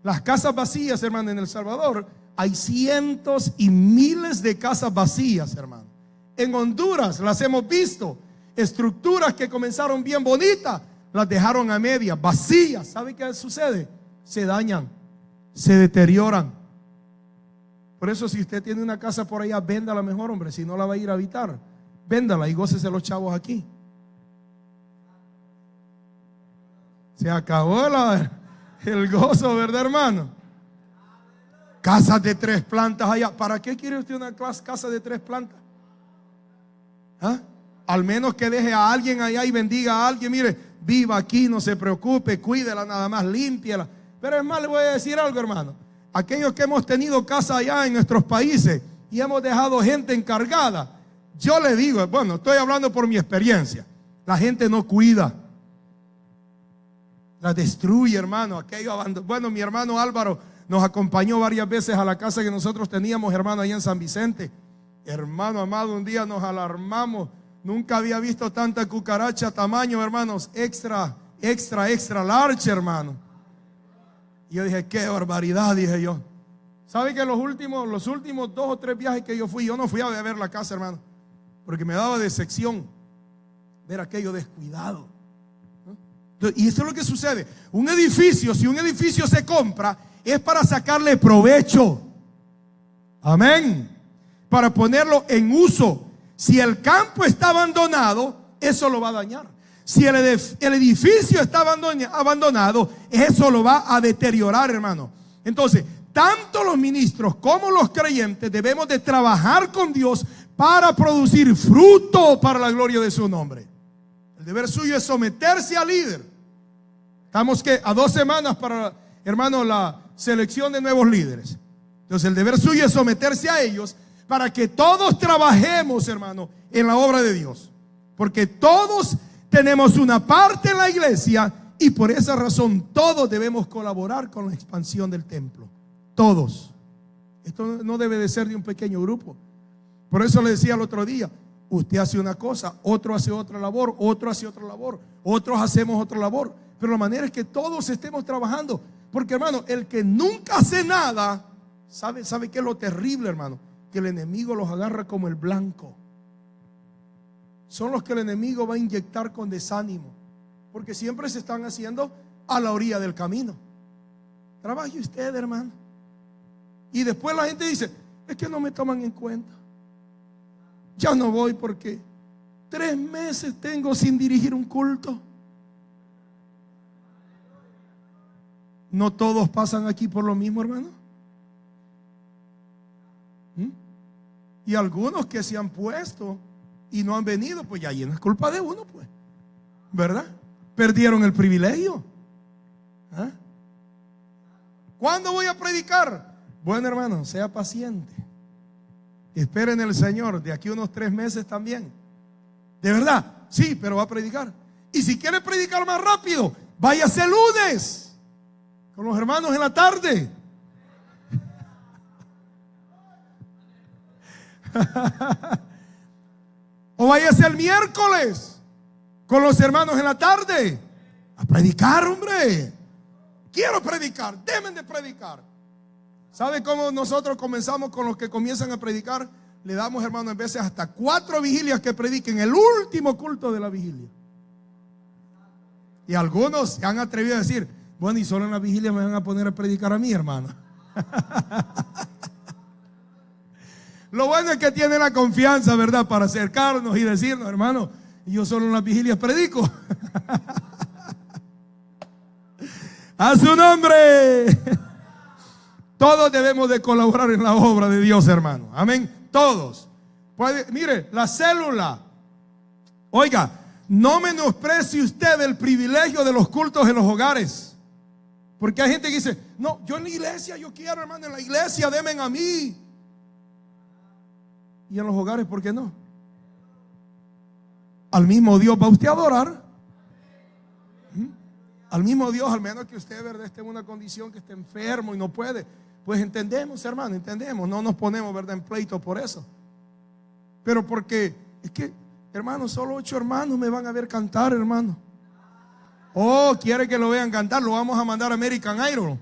A: Las casas vacías, hermano, en El Salvador hay cientos y miles de casas vacías, hermano. En Honduras las hemos visto. Estructuras que comenzaron bien bonitas, las dejaron a medias, vacías. ¿Sabe qué sucede? Se dañan, se deterioran. Por eso, si usted tiene una casa por allá, véndala mejor, hombre. Si no la va a ir a habitar, véndala y gócese los chavos aquí. Se acabó el gozo, ¿verdad, hermano? Casas de 3 plantas allá. ¿Para qué quiere usted una casa de 3 plantas? ¿Ah? Al menos que deje a alguien allá y bendiga a alguien. Mire, viva aquí, no se preocupe, cuídela, nada más, límpiela. Pero es más, le voy a decir algo, hermano. Aquellos que hemos tenido casa allá en nuestros países y hemos dejado gente encargada, yo le digo, bueno, estoy hablando por mi experiencia, la gente no cuida, la destruye, hermano. Bueno, mi hermano Álvaro nos acompañó varias veces a la casa que nosotros teníamos, hermano, allá en San Vicente. Hermano amado, un día nos alarmamos. Nunca había visto tanta cucaracha, tamaño, hermanos, extra large, hermano. Y yo dije, qué barbaridad, dije yo. ¿Sabe que los últimos 2 o 3 viajes que yo fui, yo no fui a ver la casa, hermano, porque me daba decepción ver aquello descuidado? Y eso es lo que sucede. Un edificio, si un edificio se compra, es para sacarle provecho. Amén. Para ponerlo en uso. Si el campo está abandonado, eso lo va a dañar. Si el edificio está abandonado, eso lo va a deteriorar, hermano. Entonces, tanto los ministros como los creyentes debemos de trabajar con Dios para producir fruto para la gloria de su nombre. El deber suyo es someterse al líder. Estamos a 2 semanas para, hermano, la selección de nuevos líderes. Entonces, el deber suyo es someterse a ellos para que todos trabajemos, hermano, en la obra de Dios. Porque todos tenemos una parte en la iglesia y por esa razón todos debemos colaborar con la expansión del templo. Todos. Esto no debe de ser de un pequeño grupo. Por eso le decía el otro día, usted hace una cosa, otro hace otra labor, otro hace otra labor, otros hacemos otra labor. Pero la manera es que todos estemos trabajando. Porque, hermano, el que nunca hace nada, ¿sabe qué es lo terrible, hermano? Que el enemigo los agarra como el blanco. Son los que el enemigo va a inyectar con desánimo, porque siempre se están haciendo a la orilla del camino. Trabaje usted, hermano. Y después la gente dice, es que no me toman en cuenta. Ya no voy porque 3 meses tengo sin dirigir un culto. ¿No todos pasan aquí por lo mismo, hermano? Y algunos que se han puesto y no han venido, pues ya ahí no es culpa de uno, pues, ¿verdad? Perdieron el privilegio. ¿Ah? ¿Cuándo voy a predicar? Bueno, hermano, sea paciente. Esperen el Señor de aquí unos 3 meses también. De verdad, sí, pero va a predicar. Y si quiere predicar más rápido, váyase el lunes con los hermanos en la tarde. O váyase el miércoles con los hermanos en la tarde a predicar, hombre. Quiero predicar, deben de predicar. ¿Sabe cómo nosotros comenzamos con los que comienzan a predicar? Le damos, hermano, en veces hasta 4 vigilias que prediquen el último culto de la vigilia. Y algunos se han atrevido a decir, bueno, y solo en la vigilia me van a poner a predicar a mí, hermano. Lo bueno es que tiene la confianza, ¿verdad? Para acercarnos y decirnos, hermano, yo solo en las vigilias predico. ¡A su nombre! Todos debemos de colaborar en la obra de Dios, hermano. Amén. Todos. Mire, la célula. Oiga, no menosprecie usted el privilegio de los cultos en los hogares. Porque hay gente que dice, no, yo en la iglesia, yo quiero, hermano, en la iglesia, denme a mí. Y en los hogares, ¿por qué no? Al mismo Dios va usted a adorar. Al mismo Dios, al menos que usted, ¿verdad?, esté en una condición que esté enfermo y no puede. Pues entendemos, hermano, entendemos. No nos ponemos, ¿verdad?, en pleito por eso. Pero porque es que, hermano, solo 8 hermanos me van a ver cantar, hermano. Oh, quiere que lo vean cantar, lo vamos a mandar a American Idol.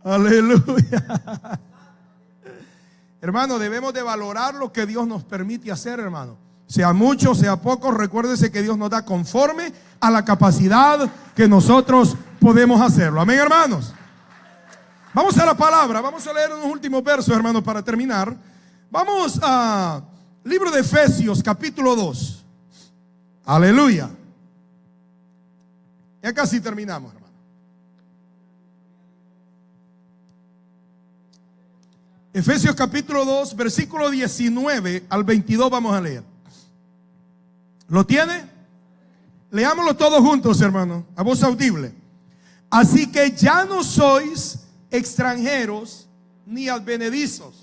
A: Aleluya. Hermano, debemos de valorar lo que Dios nos permite hacer, hermano. Sea mucho, sea poco, recuérdese que Dios nos da conforme a la capacidad que nosotros podemos hacerlo. Amén, hermanos. Vamos a la palabra, vamos a leer unos últimos versos, hermanos, para terminar. Vamos a libro de Efesios, capítulo 2. Aleluya. Ya casi terminamos, hermano. Efesios capítulo 2, versículo 19 al 22 vamos a leer. ¿Lo tiene? Leámoslo todos juntos, hermano, a voz audible. Así que ya no sois extranjeros ni advenedizos,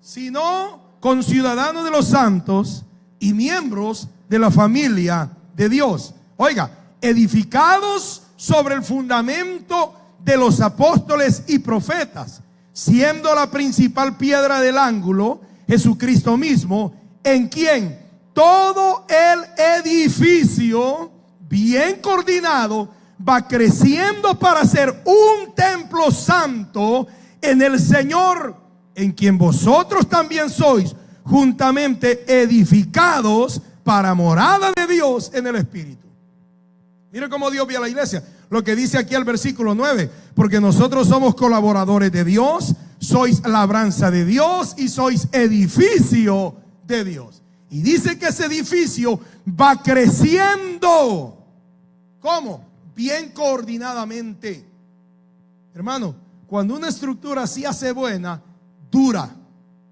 A: sino conciudadanos de los santos y miembros de la familia de Dios. Oiga, edificados sobre el fundamento de los apóstoles y profetas, siendo la principal piedra del ángulo Jesucristo mismo, en quien todo el edificio bien coordinado va creciendo para ser un templo santo en el Señor, en quien vosotros también sois juntamente edificados para morada de Dios en el Espíritu. Mire cómo Dios ve a la iglesia. Lo que dice aquí el versículo 9, porque nosotros somos colaboradores de Dios, sois labranza de Dios y sois edificio de Dios. Y dice que ese edificio va creciendo. ¿Cómo? Bien coordinadamente. Hermano, cuando una estructura así hace buena, dura,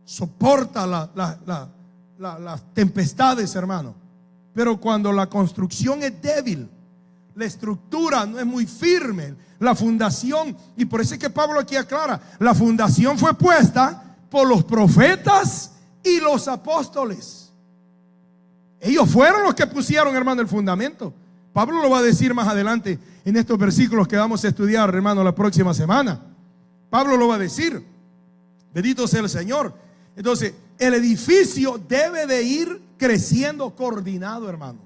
A: soporta las tempestades, hermano. Pero cuando la construcción es débil, la estructura no es muy firme, la fundación, y por eso es que Pablo aquí aclara, la fundación fue puesta por los profetas y los apóstoles. Ellos fueron los que pusieron, hermano, el fundamento. Pablo lo va a decir más adelante en estos versículos que vamos a estudiar, hermano, la próxima semana. Pablo lo va a decir. Bendito sea el Señor. Entonces, el edificio debe de ir creciendo coordinado, hermanos.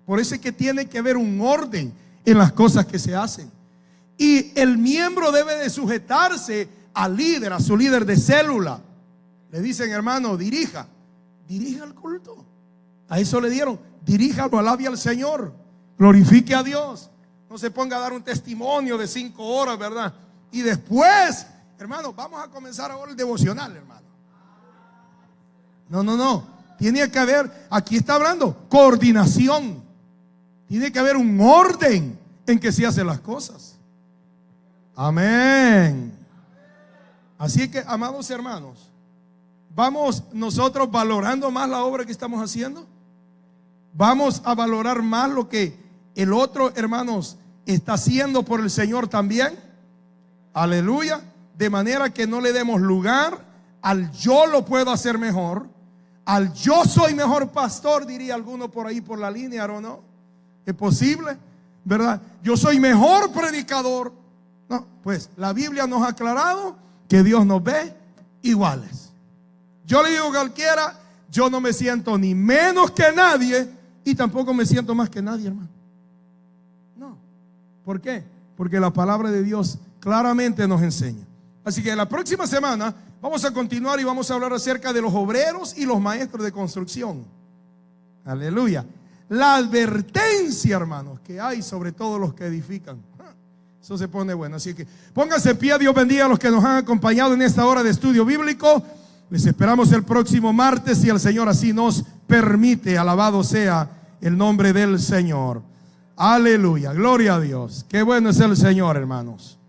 A: Por eso es que tiene que haber un orden en las cosas que se hacen. Y el miembro debe de sujetarse al líder, a su líder de célula. Le dicen, hermano, dirija el culto. A eso le dieron, diríjalo, alabe al Señor, glorifique a Dios. No se ponga a dar un testimonio de 5 horas, ¿verdad? Y después, hermano, vamos a comenzar ahora el devocional, hermano. No. Tiene que haber, aquí está hablando, coordinación. Tiene que haber un orden en que se hacen las cosas. Amén. Así que, amados hermanos, vamos nosotros valorando más la obra que estamos haciendo. Vamos a valorar más lo que el otro, hermanos, está haciendo por el Señor también. Aleluya. De manera que no le demos lugar al yo lo puedo hacer mejor, al yo soy mejor pastor, diría alguno por ahí por la línea, ¿o no? ¿Es posible? ¿Verdad? Yo soy mejor predicador. No, pues la Biblia nos ha aclarado que Dios nos ve iguales. Yo le digo a cualquiera, yo no me siento ni menos que nadie y tampoco me siento más que nadie, hermano. No. ¿Por qué? Porque la palabra de Dios claramente nos enseña. Así que la próxima semana vamos a continuar y vamos a hablar acerca de los obreros y los maestros de construcción. Aleluya. La advertencia, hermanos, que hay sobre todos los que edifican. Eso se pone bueno. Así que pónganse en pie. Dios bendiga a los que nos han acompañado en esta hora de estudio bíblico. Les esperamos el próximo martes si el Señor así nos permite. Alabado sea el nombre del Señor. Aleluya, gloria a Dios. Qué bueno es el Señor, hermanos.